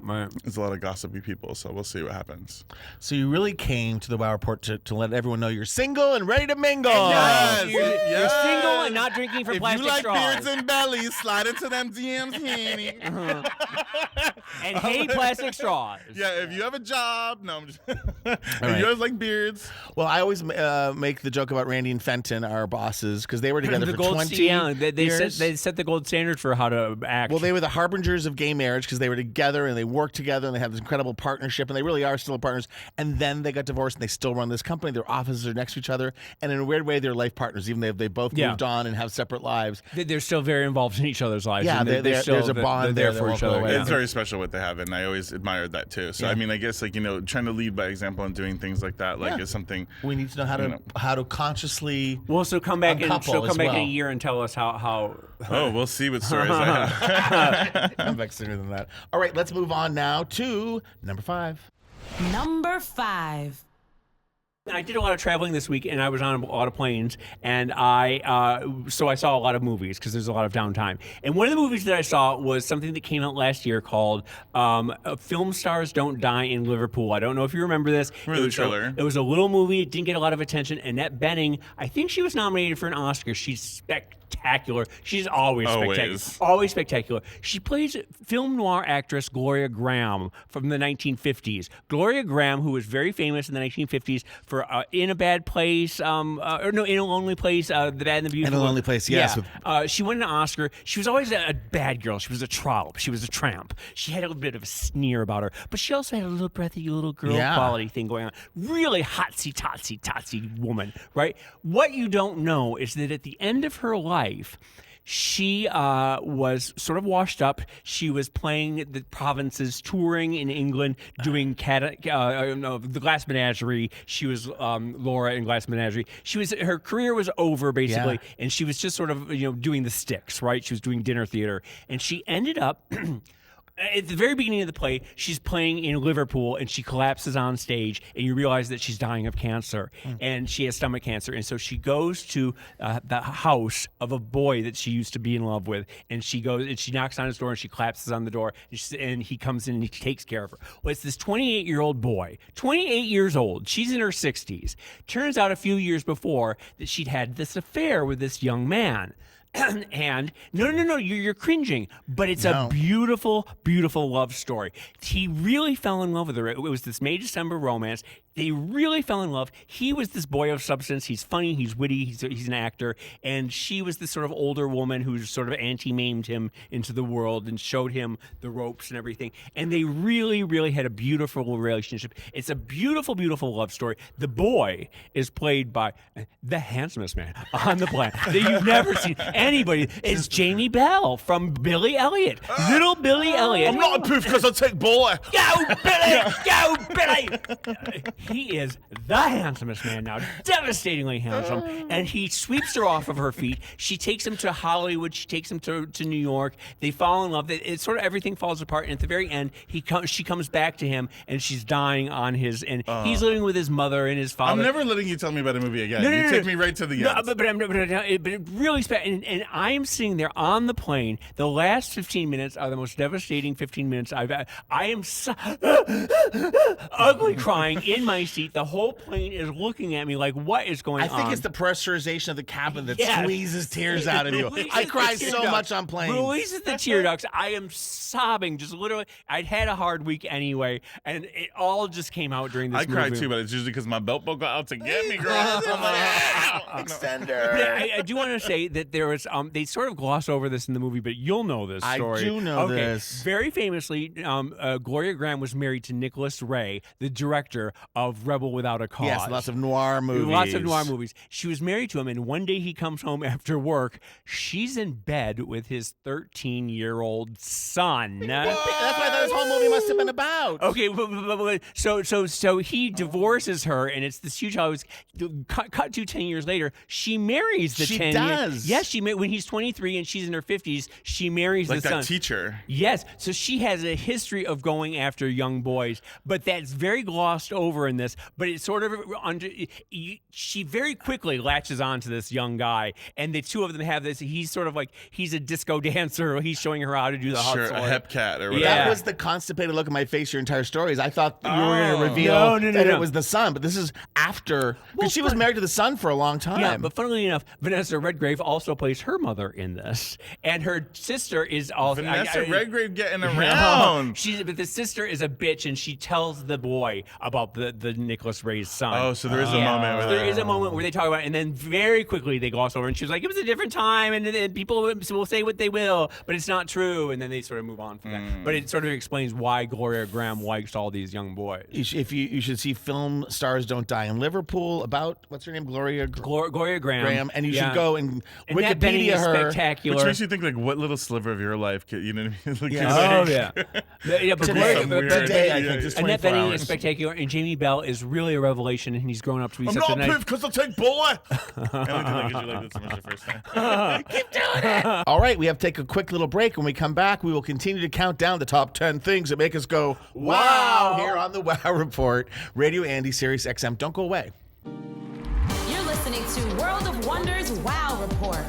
There's a lot of gossipy people, so we'll see what happens. So you really came to the Wow Report to let everyone know you're single and ready to mingle. Yes. You're single and not drinking from plastic straws. If you like beards and bellies, slide into them DMs, honey. And hate plastic straws. Yeah, if you have a job. No, I'm just. If you guys like beards. Well, I always make the joke about Randy and Fenton, our bosses, because they were together for 20 years. They set the gold standard for how to act. Well, they were the harbingers of gay marriage because they were together and they worked together and they have this incredible partnership and they really are still partners. And then they got divorced and they still run this company. Their offices are next to each other. And in a weird way, they're life partners, even though they both moved on and have separate lives. They're still very involved in each other's lives. Yeah, there's a bond there there for each other. It's very special what they have, and I always admired that too. So I mean, I guess like trying to lead by example and doing things like that is something we need to know how to consciously. Well, so come back in a year and tell us how. Oh, we'll see what stories I have. I'm back sooner than that. All right, let's move on now to number 5. Number 5. I did a lot of traveling this week, and I was on a lot of planes, and so I saw a lot of movies because there's a lot of downtime. And one of the movies that I saw was something that came out last year called Film Stars Don't Die in Liverpool. I don't know if you remember this. Remember the trailer? It was a little movie. It didn't get a lot of attention. Annette Bening, I think she was nominated for an Oscar. She's spectacular. She's always spectacular. Always spectacular. She plays film noir actress Gloria Graham from the 1950s. Gloria Graham, who was very famous in the 1950s for In a Bad Place, In a Lonely Place, The Bad and the Beautiful. In a Lonely Place, yes. Yeah. She won an Oscar. She was always a bad girl. She was a trollop. She was a tramp. She had a little bit of a sneer about her, but she also had a little breathy little girl quality thing going on. Really hotsy-totsy woman, right? What you don't know is that at the end of her life, she was sort of washed up. She was playing the provinces, touring in England, doing the Glass Menagerie. She was Laura in Glass Menagerie. Her career was over basically, and she was just sort of doing the sticks, right? She was doing dinner theater, and she ended up. At the very beginning of the play, she's playing in Liverpool, and she collapses on stage, and you realize that she's dying of cancer, and she has stomach cancer. And so she goes to the house of a boy that she used to be in love with, and she goes and she knocks on his door, and she collapses on the door, and he comes in and he takes care of her. Well, it's this 28-year-old boy, 28 years old. She's in her 60s. Turns out a few years before that she'd had this affair with this young man. And no, you're cringing, but it's a beautiful, beautiful love story. He really fell in love with her. It was this May December romance. They really fell in love. He was this boy of substance. He's funny. He's witty. He's an actor. And she was this sort of older woman who sort of anti-maimed him into the world and showed him the ropes and everything. And they really, really had a beautiful relationship. It's a beautiful, beautiful love story. The boy is played by the handsomest man on the planet that you've never seen anybody. It's Jamie Bell from Billy Elliot. Little Billy Elliot. I'm not a poof because I take boy. Go, Billy! Go, Billy! He is the handsomest man now, devastatingly handsome, and he sweeps her off of her feet. She takes him to Hollywood. She takes him to New York. They fall in love. It's sort of everything falls apart, and at the very end, she comes back to him, and she's dying on his, and he's living with his mother and his father. I'm never letting you tell me about a movie again. You take me right to the end. But it really and I am sitting there on the plane. The last 15 minutes are the most devastating 15 minutes I've had. I am ugly crying in my seat. The whole plane is looking at me like, what is going on? I think it's the pressurization of the cabin that squeezes tears out of you. I cry so much on planes. Releases the tear ducts. I am sobbing. Just literally, I'd had a hard week anyway, and it all just came out during this movie. I cry too, but it's usually because my belt buckle out to get me, girl. I'm like, extender. But I do want to say that there was, they sort of gloss over this in the movie, but you'll know this story. I do know this. Very famously, Gloria Graham was married to Nicholas Ray, the director of Rebel Without a Cause. Yes, lots of noir movies. She was married to him, and one day he comes home after work. She's in bed with his 13-year-old son. That's what I thought this whole movie must have been about. Okay, so he divorces her, and it's this huge house. Cut to 10 years later, she marries the 10 years. She does. Yes, when he's 23 and she's in her 50s, she marries the son. Like that teacher. Yes, so she has a history of going after young boys, but that's very glossed over in this. But it's sort of she very quickly latches on to this young guy, and the two of them have this. He's sort of like he's a disco dancer. He's showing her how to do the hustle. Sure, a hep cat or whatever. Yeah. That was the constipated look on my face your entire story. I thought you were going to reveal that it was the son, but this is after, because she was married to the son for a long time. Yeah, but funnily enough, Vanessa Redgrave also plays her mother in this, and her sister is also Vanessa Redgrave getting around. But the sister is a bitch, and she tells the boy about the Nicholas Ray's son. Oh, so there is a moment where there is a moment where they talk about it, and then very quickly they gloss over, and she was like, "It was a different time, and people will say what they will, but it's not true," and then they sort of move on from that. But it sort of explains why Gloria Graham likes all these young boys. You should see Film Stars Don't Die in Liverpool about, what's her name, Gloria Graham, and you should go and Wikipedia her. Spectacular. Which makes you think, like, what little sliver of your life, you know what I mean? But today, I think, just 24 Annette Bening hours. is spectacular, and Jamie Bell is really a revelation, and he's grown up to be such a nice... I'm not because I'll take boy. I only did that because you liked it so much the first time. Keep doing it. All right, we have to take a quick little break. When we come back, we will continue to count down the top 10 things that make us go, wow, here on the Wow Report. Radio Andy, SiriusXM. Don't go away. You're listening to World of Wonders Wow Report.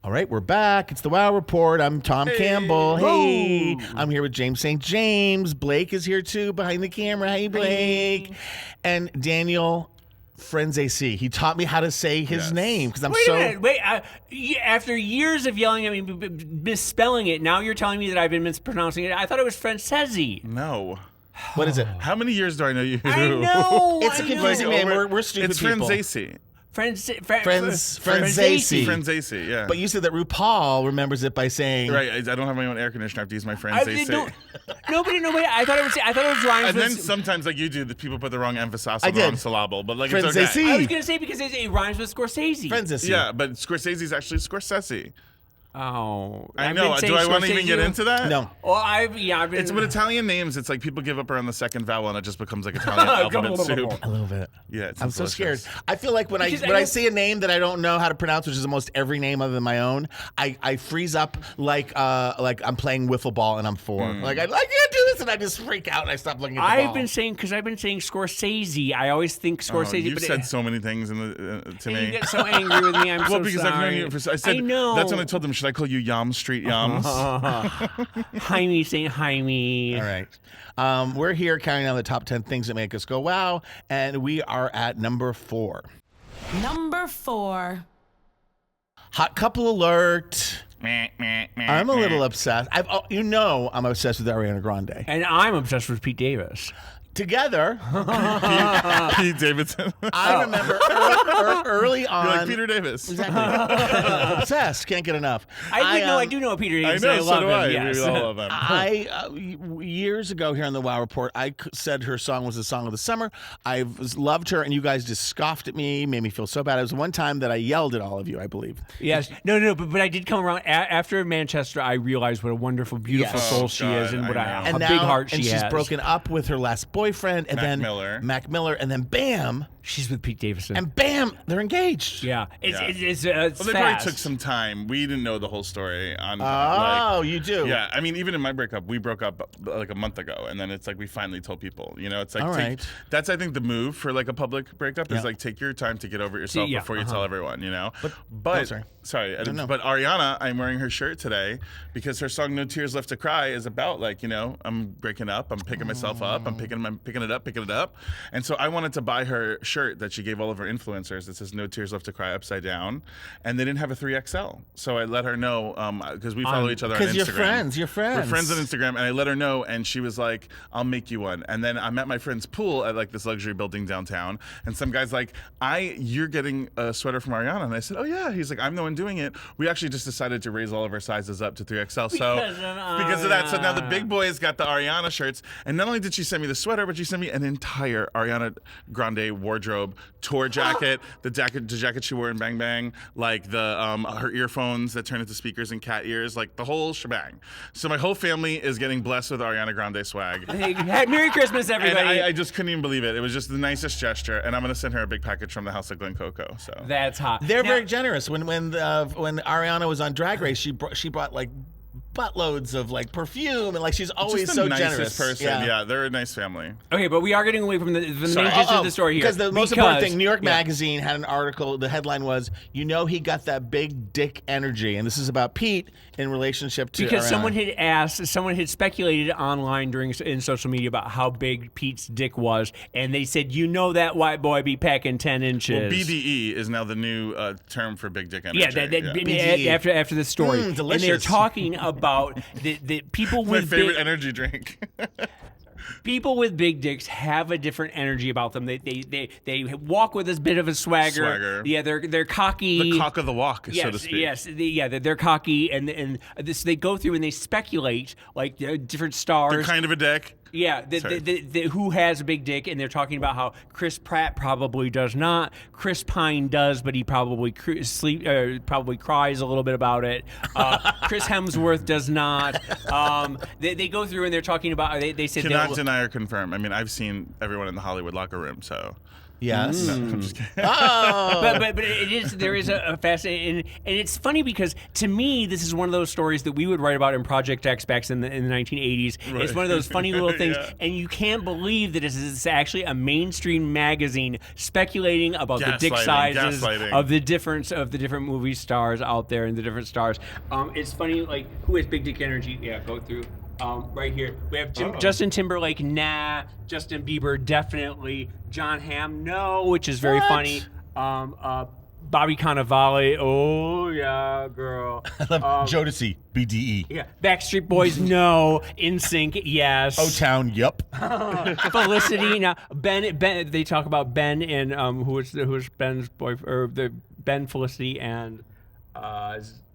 All right, we're back. It's the Wow Report. I'm Tom Campbell. Hey. I'm here with James St. James. Blake is here, too, behind the camera. Hey, Blake. Hey. And Daniel Franzese. He taught me how to say his name because I'm Wait a minute. Wait, after years of yelling at me, misspelling it, now you're telling me that I've been mispronouncing it. I thought it was Franzese. No. What is it? How many years do I know you? I know. It's a confusing name. We're stupid it's people. Franzese. Franzese. Yeah. But you said that RuPaul remembers it by saying, right. I don't have my own air conditioner. I have to use my Franzese. Nobody. I thought it was rhymes. And then sometimes, like you do, the people put the wrong emphasis I on the did. wrong syllable. But like Franzese. it's okay. I was gonna say because it rhymes with Scorsese. Franzese. Yeah, but Scorsese is actually Scorsese. Oh, I know. Do I want to even get into that? No. Well, I've been. It's with Italian names. It's like people give up around the second vowel, and it just becomes like Italian alphabet soup. A little bit. Yeah, it's I'm so delicious. scared. I feel like when I see a name that I don't know how to pronounce, which is almost every name other than my own, I freeze up like I'm playing wiffle ball and I'm 4. Like I can't do this, and I just freak out and I stop looking at the ball. I've been saying Scorsese. I always think Scorsese. You've but said so many things to me. You get so angry with me. I'm so because sorry. I've known you I said I know. That's when I told them, should I call you Yams Street Yams? Jaime saying Jaime. All right. We're here counting down the top 10 things that make us go wow, and we are at number 4. Number 4. Hot couple alert. I'm a little obsessed. I'm obsessed with Ariana Grande. And I'm obsessed with Pete Davis. Together, Pete Davidson. I remember early on. You're like Peter Davis. Exactly. Obsessed. Can't get enough. I do know Peter Davis. I know, I love so do him. I. Yes. We all love him. Years ago here on the Wow Report, I said her song was the song of the summer. I loved her, and you guys just scoffed at me, made me feel so bad. It was one time that I yelled at all of you, I believe. Yes. No, but I did come around. After Manchester, I realized what a wonderful, beautiful soul she is, and what a big heart she has. And she's broken up with her last boyfriend. boyfriend, and then Mac Miller, and then bam, she's with Pete Davidson, and bam, they're engaged. Yeah, it's well, they probably fast. took some time. We didn't know the whole story. You do. Yeah, I mean, even in my breakup, we broke up like a month ago, and then it's like we finally told people. It's like that's I think the move for like a public breakup is like take your time to get over yourself before you tell everyone. But sorry, but Ariana, I'm wearing her shirt today because her song "No Tears Left to Cry" is about like I'm breaking up, I'm picking myself up, I'm picking it up, and so I wanted to buy her shirt that she gave all of her influencers that says "No Tears Left to Cry" upside down, and they didn't have a 3XL, so I let her know because we follow each other on Instagram. Because you're friends. We're friends on Instagram, and I let her know, and she was like, "I'll make you one." And then I'm at my friend's pool at like this luxury building downtown, and some guy's like, "You're getting a sweater from Ariana," and I said, "Oh yeah." He's like, "I'm the one doing it." We actually just decided to raise all of our sizes up to 3XL, so because of that. So now the big boys got the Ariana shirts, and not only did she send me the sweater, but she sent me an entire Ariana Grande wardrobe, tour jacket, the jacket she wore in Bang Bang, like the her earphones that turn into speakers and cat ears, like the whole shebang. So my whole family is getting blessed with Ariana Grande swag. Hey, Merry Christmas, everybody! And I just couldn't even believe it. It was just the nicest gesture, and I'm gonna send her a big package from the House of Glen Coco. So that's hot. They're very generous. When Ariana was on Drag Race, she brought like buttloads of like perfume, and like she's always just so the nicest generous person. Yeah, they're a nice family. Okay, but we are getting away from the main gist of the story here. Because the most important thing, New York Magazine had an article. The headline was, he got that big dick energy, and this is about Pete in relationship to because Ariana. someone had speculated online in social media about how big Pete's dick was, and they said, that white boy be packing 10 inches. Well, BDE is now the new term for big dick energy. Yeah, after the story, delicious. And they're talking about the people with my favorite energy drink. People with big dicks have a different energy about them. They walk with a bit of a swagger. Yeah, they're cocky. The cock of the walk, so to speak. Yes, they're cocky, and this they go through and they speculate like different stars. They're kind of a dick. Yeah, who has a big dick, and they're talking about how Chris Pratt probably does not. Chris Pine does, but he probably probably cries a little bit about it. Chris Hemsworth does not. They go through and they're talking about. They said cannot deny or confirm. I mean, I've seen everyone in the Hollywood locker room, so. Yes. No, I'm just kidding. But there is a fascinating, and it's funny because to me this is one of those stories that we would write about in Project X back in the 1980s. Right. It's one of those funny little things, and you can't believe that it's actually a mainstream magazine speculating about the dick sizes of the different movie stars out there and the different stars. It's funny, like who has big dick energy? Yeah, go through. Right here, we have Justin Timberlake, nah. Justin Bieber, definitely. John Hamm, no, which is very funny. Bobby Cannavale, oh yeah, girl. I love Jodeci, BDE. Yeah, Backstreet Boys, no. NSYNC, yes. O-Town, yup. Felicity, now Ben. They talk about Ben and who was Ben's boyfriend, or Ben, Felicity, and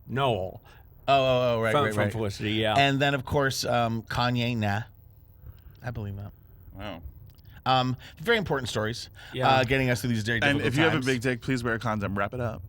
Noel. Right, from Felicity, yeah. And then, of course, Kanye, nah. I believe that. Wow. Very important stories. Yeah. Getting us through these very difficult times. And if you have a big dick, please wear a condom. Wrap it up.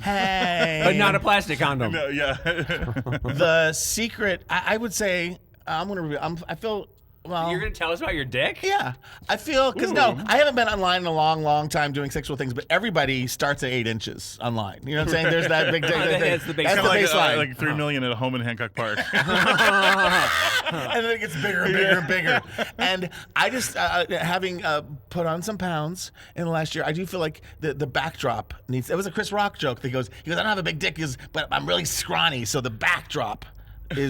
Hey. But not a plastic condom. No, yeah. The secret, I would say, I feel... Well, you're going to tell us about your dick? Yeah. I feel, because I haven't been online in a long, long time doing sexual things, but everybody starts at 8 inches online. You know what I'm saying? There's that big dick. That's the baseline. That's the baseline. Like 3 million at a home in Hancock Park. And then it gets bigger and bigger and bigger. And I just, having put on some pounds in the last year, I do feel like the backdrop needs, it was a Chris Rock joke that goes, I don't have a big dick, but I'm really scrawny, so the backdrop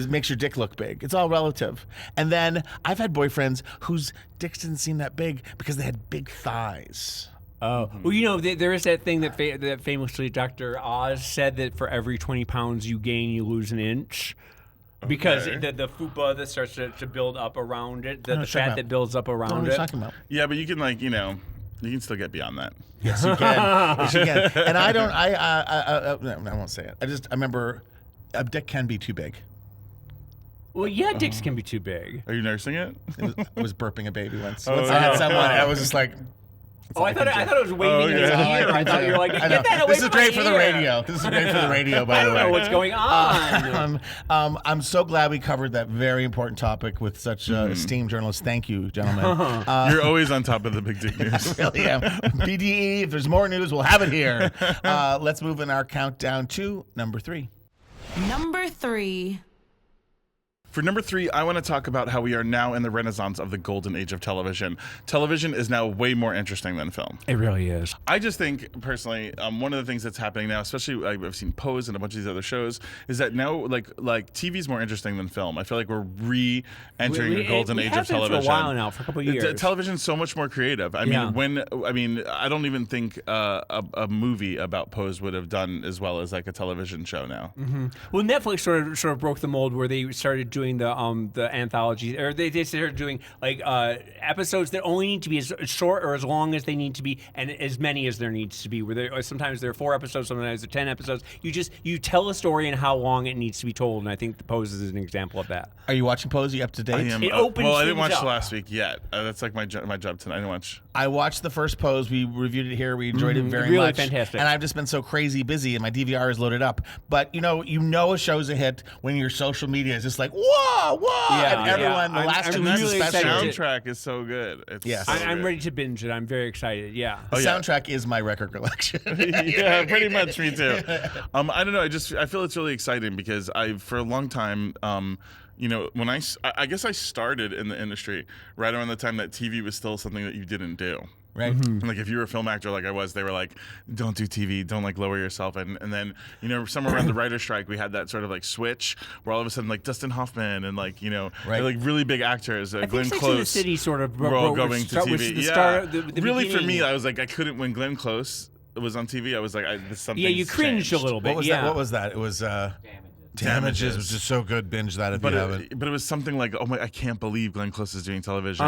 makes your dick look big. It's all relative. And then I've had boyfriends whose dicks didn't seem that big because they had big thighs. Oh, well, there is that thing that famously Dr. Oz said that for every 20 pounds you gain, you lose an inch. Because the fupa that starts to build up around it, the fat that builds up around it. What are you talking about? Yeah, but you can you can still get beyond that. Yes, you can. Yes, you can. And I won't say it. I remember a dick can be too big. Well, yeah, dicks can be too big. Are you nursing it? I was burping a baby once. I had someone, I was just like... Oh, I thought it was waving in his ear. I thought you were like, get that away This is from great my for the ear. radio. This is great for the radio, by the way. I don't know what's going on. I'm so glad we covered that very important topic with such esteemed journalists. Thank you, gentlemen. You're always on top of the big dick news. I really am. BDE, if there's more news, we'll have it here. Let's move in our countdown to number 3. Number 3. For number 3, I want to talk about how we are now in the renaissance of the golden age of television. Television is now way more interesting than film. It really is. I just think, personally, one of the things that's happening now, especially I've seen Pose and a bunch of these other shows, is that now like TV is more interesting than film. I feel like we're re-entering the golden age of television. For a while now, for a couple of years. Television's so much more creative. I mean, I don't even think a movie about Pose would have done as well as like a television show now. Mm-hmm. Well, Netflix sort of broke the mold where they started doing the anthology, or they started doing like episodes that only need to be as short or as long as they need to be, and as many as there needs to be. Where sometimes there are 4 episodes, sometimes there are 10 episodes. You tell a story and how long it needs to be told, and I think the Pose is an example of that. Are you watching Pose? Are you up to date? I am. It opens well, I didn't things watch up. last week yet. That's like my job tonight. I didn't watch. I watched the first Pose. We reviewed it here. We enjoyed it very really much. fantastic. And I've just been so crazy busy, and my DVR is loaded up. But you know a show's a hit when your social media is just like whoa, Yeah, and everyone. yeah. The last I'm 2 weeks really especially. The soundtrack is so good. It's Yes. so I'm good. ready to binge it. I'm very excited. Yeah. The soundtrack is my record collection. Yeah, pretty much me too. I don't know. I feel it's really exciting because for a long time, when I guess I started in the industry right around the time that TV was still something that you didn't do. Right. Mm-hmm. Like if you were a film actor like I was, they were like, don't do TV, don't like lower yourself. And then, somewhere around the writer's strike, we had that sort of like switch where all of a sudden like Dustin Hoffman and like, right. like really big actors, I Glenn think Sex Close. and the City sort of were all going to TV. The start, the really for beginning. me, I was like, I couldn't, when Glenn Close was on TV, I was like, something. Yeah, you cringed changed. a little bit. What was that? What was that? It was Damages. It was just so good. Binge that if you haven't. But it was something like, oh my, I can't believe Glenn Close is doing television.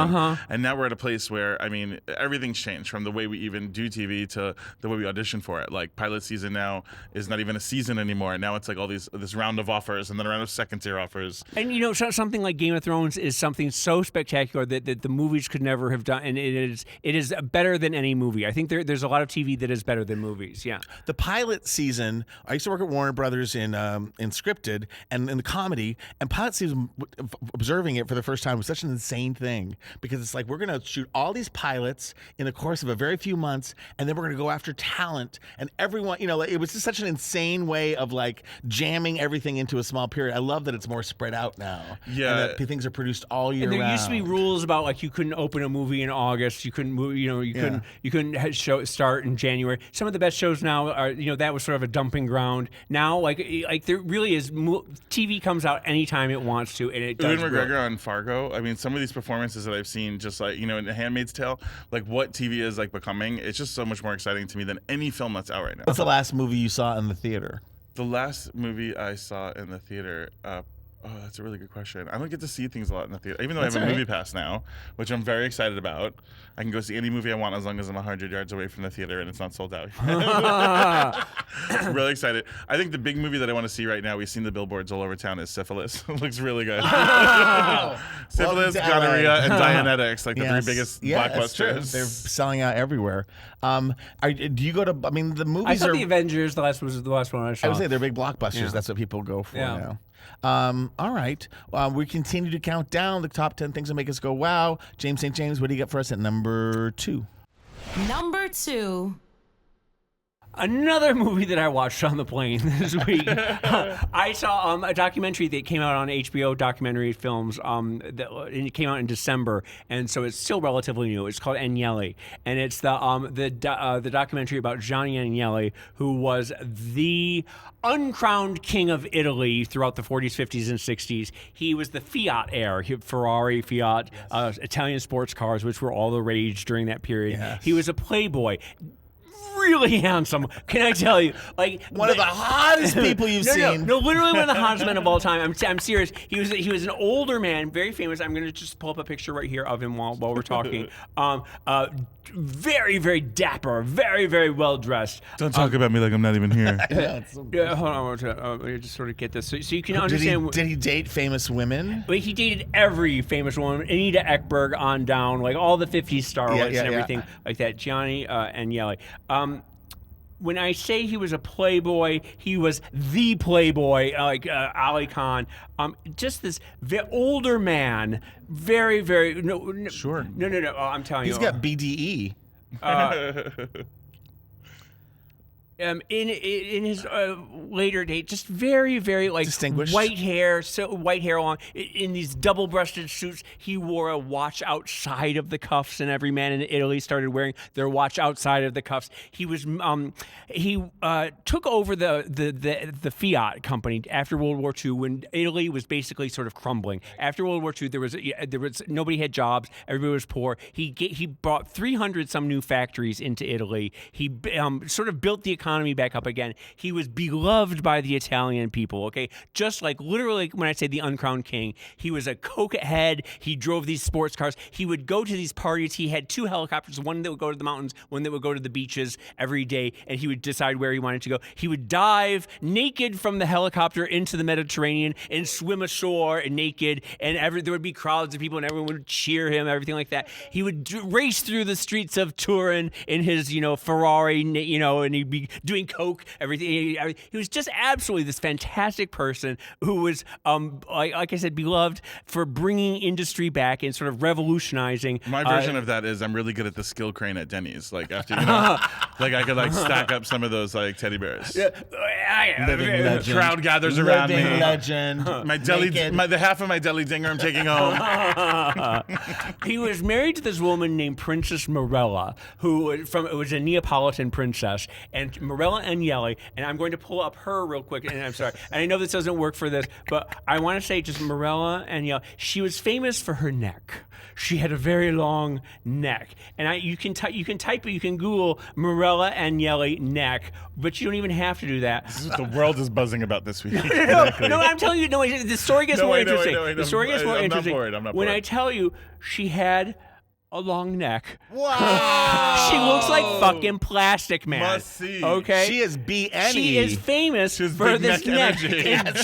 And now we're at a place where, everything's changed from the way we even do TV to the way we audition for it. Like pilot season now is not even a season anymore. And now it's like all this round of offers and then a round of second tier offers. And something like Game of Thrones is something so spectacular that the movies could never have done. And it is better than any movie. I think there's a lot of TV that is better than movies. Yeah. The pilot season, I used to work at Warner Brothers in scripted and in the comedy, and pilot season, observing it for the first time was such an insane thing because it's like we're going to shoot all these pilots in the course of a very few months, and then we're going to go after talent, and everyone, it was just such an insane way of like jamming everything into a small period. I love that it's more spread out now. Yeah, and that things are produced all year and there round. used to be rules about like you couldn't open a movie in August, you couldn't move, you couldn't start in January. Some of the best shows now are that was sort of a dumping ground. Now like there really is. TV comes out anytime it wants to, and it does. Ewan McGregor on Fargo. Some of these performances that I've seen, just like in The Handmaid's Tale, like what TV is like becoming. It's just so much more exciting to me than any film that's out right now. What's the last movie you saw in the theater? The last movie I saw in the theater. That's a really good question. I don't get to see things a lot in the theater, even though I have a movie pass now, which I'm very excited about. I can go see any movie I want as long as I'm 100 yards away from the theater and it's not sold out. Really excited. I think the big movie that I want to see right now, we've seen the billboards all over town, is Syphilis. It looks really good. Syphilis, gonorrhea, and Dianetics, like the 3 biggest blockbusters. They're selling out everywhere. Do you go to? The movies I thought are. The Avengers. The last was the last one I saw. I would say they're big blockbusters. Yeah. That's what people go for Yeah. now. All right. We continue to count down the top 10 things that make us go wow. James St. James, what do you got for us at number 2? Number 2. Another movie that I watched on the plane this week. I saw a documentary that came out on HBO Documentary Films. And it came out in December, and so it's still relatively new. It's called Agnelli, and it's the documentary about Gianni Agnelli, who was the uncrowned king of Italy throughout the 40s, 50s, and 60s. He was the Fiat heir, Ferrari, Fiat, Italian sports cars, which were all the rage during that period. Yes. He was a playboy. Really handsome, can I tell you? Like One of the hottest people you've seen. No, literally one of the hottest men of all time. I'm serious. He was an older man, very famous. I'm going to just pull up a picture right here of him while we're talking. very, very dapper, very, very well dressed. Don't talk about me like I'm not even here. Yeah, hold on. Let me just sort of get this so you can understand. Did he date famous women? But he dated every famous woman, Anita Ekberg on down, like all the 50s starlets and everything like that. Gianni Agnelli. When I say he was a playboy, he was the playboy, like Ali Khan. Just this older man, very, very Sure. No. Oh, I'm telling you, He's got BDE. In his later date, just very, very like distinguished, white hair along in these double-breasted suits. He wore a watch outside of the cuffs, and every man in Italy started wearing their watch outside of the cuffs. He was he took over the Fiat company after World War II when Italy was basically sort of crumbling. After World War II, there was nobody had jobs, everybody was poor. He brought 300 some new factories into Italy. He sort of built the economy back up again. He was beloved by the Italian people, okay? Just like literally when I say the uncrowned king, he was a cokehead. He drove these sports cars. He would go to these parties. He had 2 helicopters, one that would go to the mountains, one that would go to the beaches every day, and he would decide where he wanted to go. He would dive naked from the helicopter into the Mediterranean and swim ashore naked, and there would be crowds of people, and everyone would cheer him, everything like that. He would race through the streets of Turin in his, Ferrari, and he'd be doing coke, everything. He was just absolutely this fantastic person who was, like I said, beloved for bringing industry back and sort of revolutionizing. My version of that is I'm really good at the skill crane at Denny's. Like after, like I could stack up some of those like teddy bears. Living legend. The crowd gathers around me. Legend. My deli, the half of my deli dinger I'm taking home. He was married to this woman named Princess Morella, who was a Neapolitan princess, and Morella Agnelli, and I'm going to pull up her real quick, and I'm sorry, and I know this doesn't work for this, but I want to say just Morella Agnelli. She was famous for her neck. She had a very long neck, and you can type it, you can Google Morella Agnelli neck, but you don't even have to do that. This is what the world is buzzing about this week. No, I'm telling you, the story gets more interesting. The story gets more interesting. I'm not when bored. I tell you, she had a long neck. Wow. She looks like fucking Plastic Man. Must see. Okay. She is BNE. She is famous She has for big this neck neck. energy. And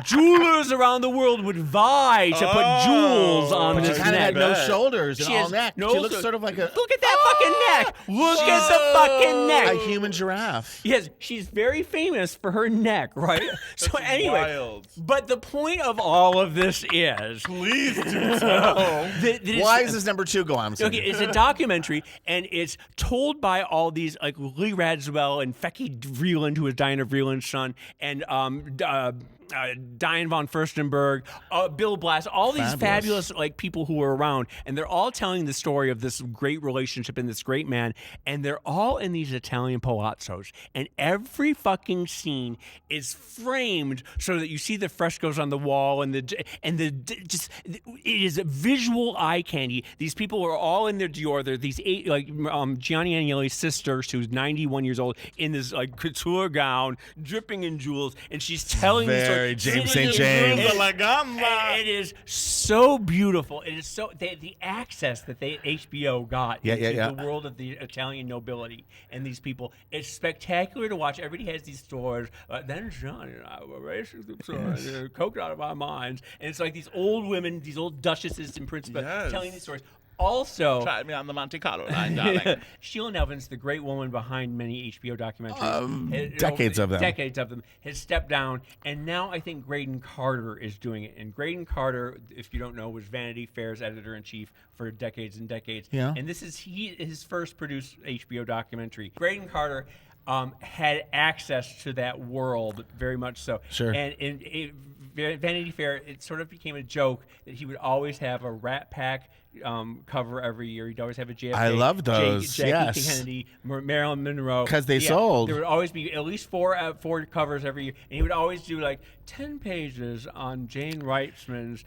jewelers around the world would vie to put jewels on But this she kind of had no neck. shoulders and She all has neck. no She looks shou- sort of like a Look at that fucking neck. Look at the fucking neck. a human giraffe. Yes, she's very famous for her neck, right? So anyway, wild. but the point of all of this is, Please do tell. Why is this number 2 go on? okay, it's a documentary, and it's told by all these, like Lee Radziwill and Fecky Vreeland, who was Diana Vreeland's son, and Diane von Furstenberg, Bill Blass, all these fabulous like people who were around, and they're all telling the story of this great relationship and this great man, and they're all in these Italian palazzos, and every fucking scene is framed so that you see the frescoes on the wall and just it is visual eye candy. These people are all in their Dior. They're these Gianni Agnelli's sister, who's 91 years old, in this like couture gown, dripping in jewels, and she's telling the story. James St. James. It is so beautiful. It is so the access that HBO got into the world of the Italian nobility and these people. It's spectacular to watch. Everybody has these stories. Then Johnny and I were racing through coked out of our minds, and it's like these old women, these old duchesses and princesses telling these stories. Also, Try me on the Monte Carlo line, darling. Sheila Nevins, the great woman behind many HBO documentaries, decades of them, has stepped down, and now I think Graydon Carter is doing it. And Graydon Carter, if you don't know, was Vanity Fair's editor-in-chief for decades and decades. Yeah. And this is his first produced HBO documentary. Graydon Carter had access to that world very much so. Sure. And in Vanity Fair, it sort of became a joke that he would always have a Rat Pack cover every year. He'd always have a JFK. I love those. Jackie Kennedy, Marilyn Monroe. Because they sold. There would always be at least four covers every year, and he would always do like 10 pages on Jane Reitzman's,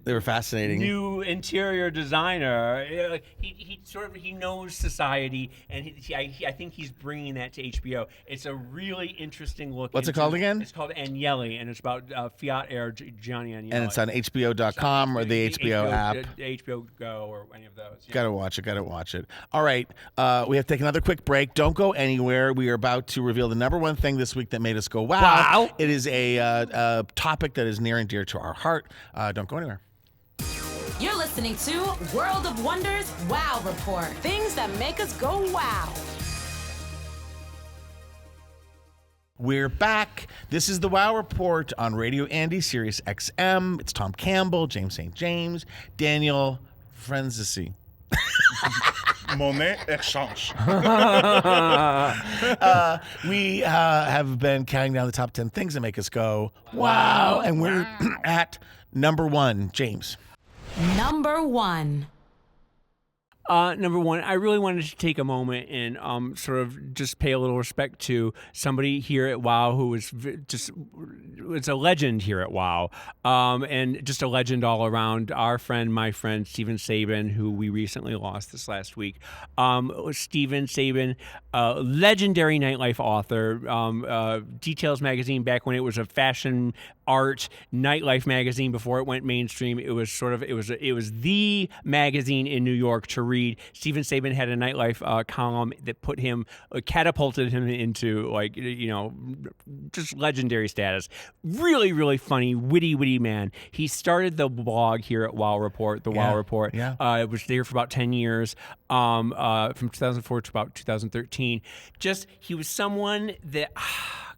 they were fascinating. New interior designer. He knows society, and I think he's bringing that to HBO. It's a really interesting look. What's it called again? It's called Agnelli, and it's about Fiat heir Gianni Agnelli. And it's on HBO.com or the HBO HBO app. HBO Go or any of those. Yeah. Gotta watch it. All right. We have to take another quick break. Don't go anywhere. We are about to reveal the number one thing this week that made us go, wow. It is a topic that is near and dear to our heart. Don't go anywhere. You're listening to World of Wonders Wow Report. Things that make us go wow. We're back. This is the Wow Report on Radio Andy, SiriusXM. It's Tom Campbell, James St. James, Daniel Franzese. Monet Exchange. We have been counting down the top 10 things that make us go, wow. And we're at number one. James. Number one. Number one, I really wanted to take a moment and sort of just pay a little respect to somebody here at WOW who was it's a legend here at WOW, and just a legend all around. My friend, Steven Saban, who we recently lost this last week. Steven Saban, legendary nightlife author, Details magazine back when it was a fashion art nightlife magazine before it went mainstream. It was the magazine in New York to read. Steven Saban had a nightlife column that catapulted him into just legendary status. Really, really funny, witty man. He started the blog here at WOW Report, WOW Report. Yeah. It was there for about 10 years, from 2004 to about 2013. He was someone that...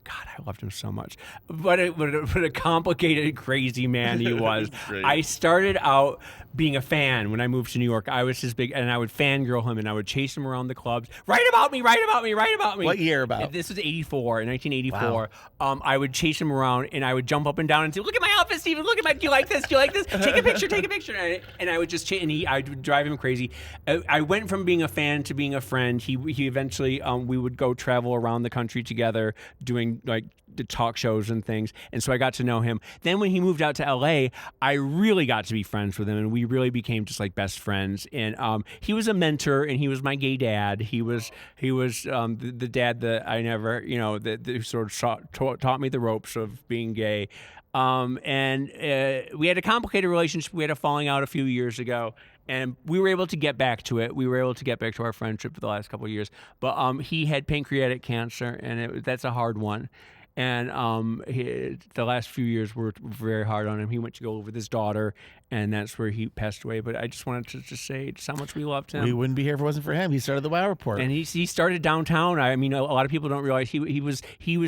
God, I loved him so much. What a complicated, crazy man he was. I started out being a fan when I moved to New York. I was his big, and I would fangirl him, and I would chase him around the clubs. Write about me. What year about? This was 1984. Wow. I would chase him around, and I would jump up and down and say, "Look at my outfit, Steven. Look at my. Do you like this? Do you like this? Take a picture." And I would just chase, and I would drive him crazy. I went from being a fan to being a friend. He eventually, we would go travel around the country together, doing like the talk shows and things, and so I got to know him. Then when he moved out to LA, I really got to be friends with him, and we really became just like best friends. And he was a mentor, and he was my gay dad. He was the dad that I never, that sort of taught me the ropes of being gay. And we had a complicated relationship. We had a falling out a few years ago, and we were able to get back to it. We were able to get back to our friendship for the last couple of years. But he had pancreatic cancer, and that's a hard one. And the last few years were very hard on him. He went to go live with his daughter, and that's where he passed away. But I just wanted to just say just how much we loved him. We wouldn't be here if it wasn't for him. He started the WOW Report, and he started downtown. I mean, a lot of people don't realize he was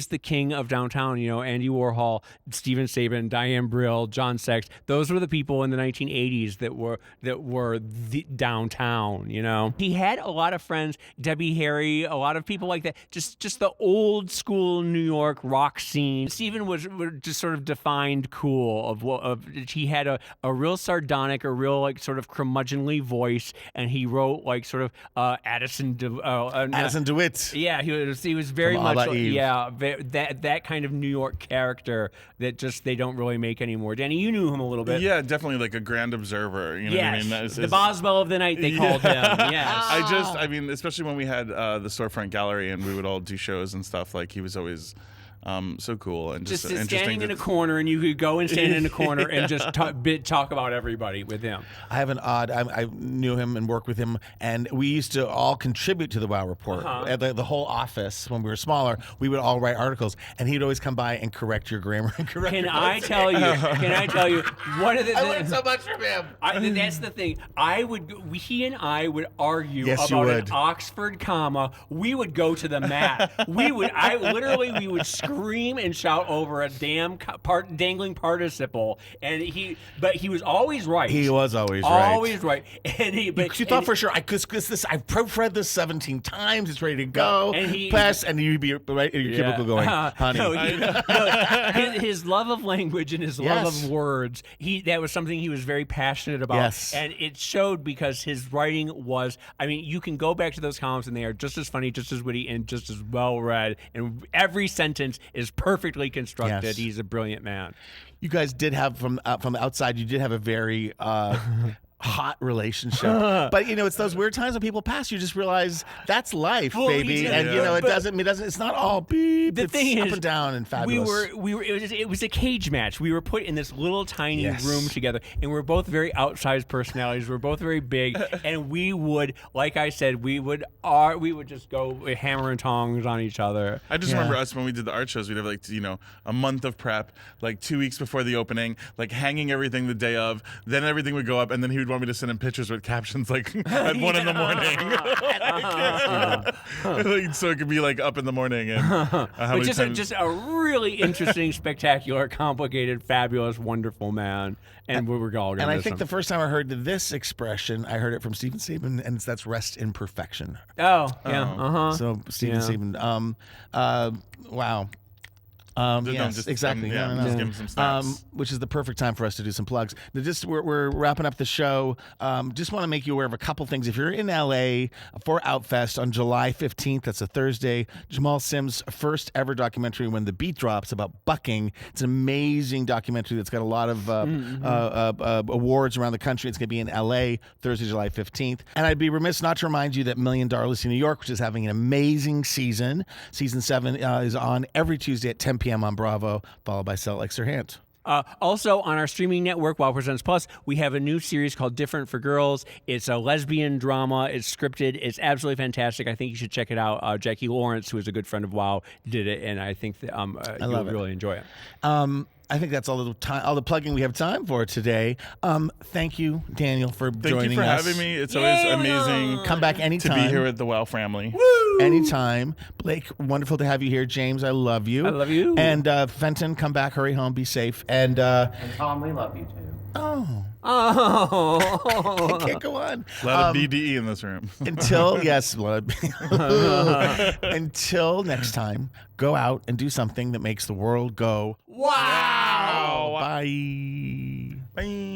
the king of downtown. Andy Warhol, Steven Saban, Diane Brill, John Sachs. Those were the people in the 1980s that were the downtown. He had a lot of friends, Debbie Harry, a lot of people like that. Just the old school New York rock scene. Steven was just sort of defined cool. He had a real sardonic, a real like sort of curmudgeonly voice, and he wrote like sort of Addison DeWitt. Yeah, he was very much that kind of New York character that just they don't really make anymore. Danny, you knew him a little bit. Yeah, definitely like a grand observer. You know what I mean? The Boswell of the night they called him. Yes. Especially when we had the storefront gallery and we would all do shows and stuff. Like he was always so cool and just standing in a corner, and you could go and stand in a corner and just talk about everybody with him. I have I knew him and worked with him, and we used to all contribute to the WOW Report. At the whole office, when we were smaller, we would all write articles, and he'd always come by and correct your grammar and correct Can I tell you one of the I learned so much from him. That's the thing. He and I would argue about an Oxford comma. We would go to the mat. We would scream and shout over a damn dangling participle, and he was always right. He was always right. And you thought for sure I've proofread this 17 times. It's ready to go. And you'd be right in your cubicle going, honey. His love of language and his love of words. That was something he was very passionate about. Yes. And it showed because his writing was. I mean, you can go back to those columns and they are just as funny, just as witty, and just as well read. And every sentence is perfectly constructed. Yes. He's a brilliant man. You guys did have from the outside. You did have a very hot relationship. But it's those weird times when people pass, you just realize that's life, baby. And it doesn't. It's not all beep. The thing up is, and down and fabulous. We were. It was a cage match. We were put in this little tiny room together, and we're both very outsized personalities. We're both very big, and we would, like I said, we would just go hammer and tongs on each other. I just remember us when we did the art shows. We'd have a month of prep, 2 weeks before the opening, hanging everything the day of. Then everything would go up, and then he would want me to send him pictures with captions at 1 in the morning. So it could be up in the morning. And just a really interesting, spectacular, complicated, fabulous, wonderful man. And we were all going to And I think the first time I heard this expression, I heard it from Steven Saban, and that's rest in perfection. Oh, yeah. So Steven Saban, wow. Yes, exactly. Just give him some snaps. Which is the perfect time for us to do some plugs. We're wrapping up the show. Just want to make you aware of a couple things. If you're in LA for Outfest on July 15th, that's a Thursday, Jamal Sims' first ever documentary, When the Beat Drops, about bucking. It's an amazing documentary that's got a lot of awards around the country. It's going to be in LA Thursday, July 15th. And I'd be remiss not to remind you that $1 Million Listing New York, which is having an amazing season. Season 7 is on every Tuesday at 10 p.m. on Bravo, followed by Sell It Like Sir Hand. Also, on our streaming network, Wow Presents Plus, we have a new series called Different for Girls. It's a lesbian drama. It's scripted. It's absolutely fantastic. I think you should check it out. Jackie Lawrence, who is a good friend of Wow, did it, and I think that, you'll really enjoy it. I think that's all the plugging we have time for today. Thank you, Daniel, for joining us. Thank you for having me. It's always amazing. Come back anytime. To be here with the Wow family. Woo! Anytime. Blake, wonderful to have you here. James, I love you. I love you. And Fenton, come back, hurry home, be safe. And Tom, we love you too. Oh. Oh. I can't go on. A lot of BDE in this room. Until next time, go out and do something that makes the world go Wow. Bye. Bye.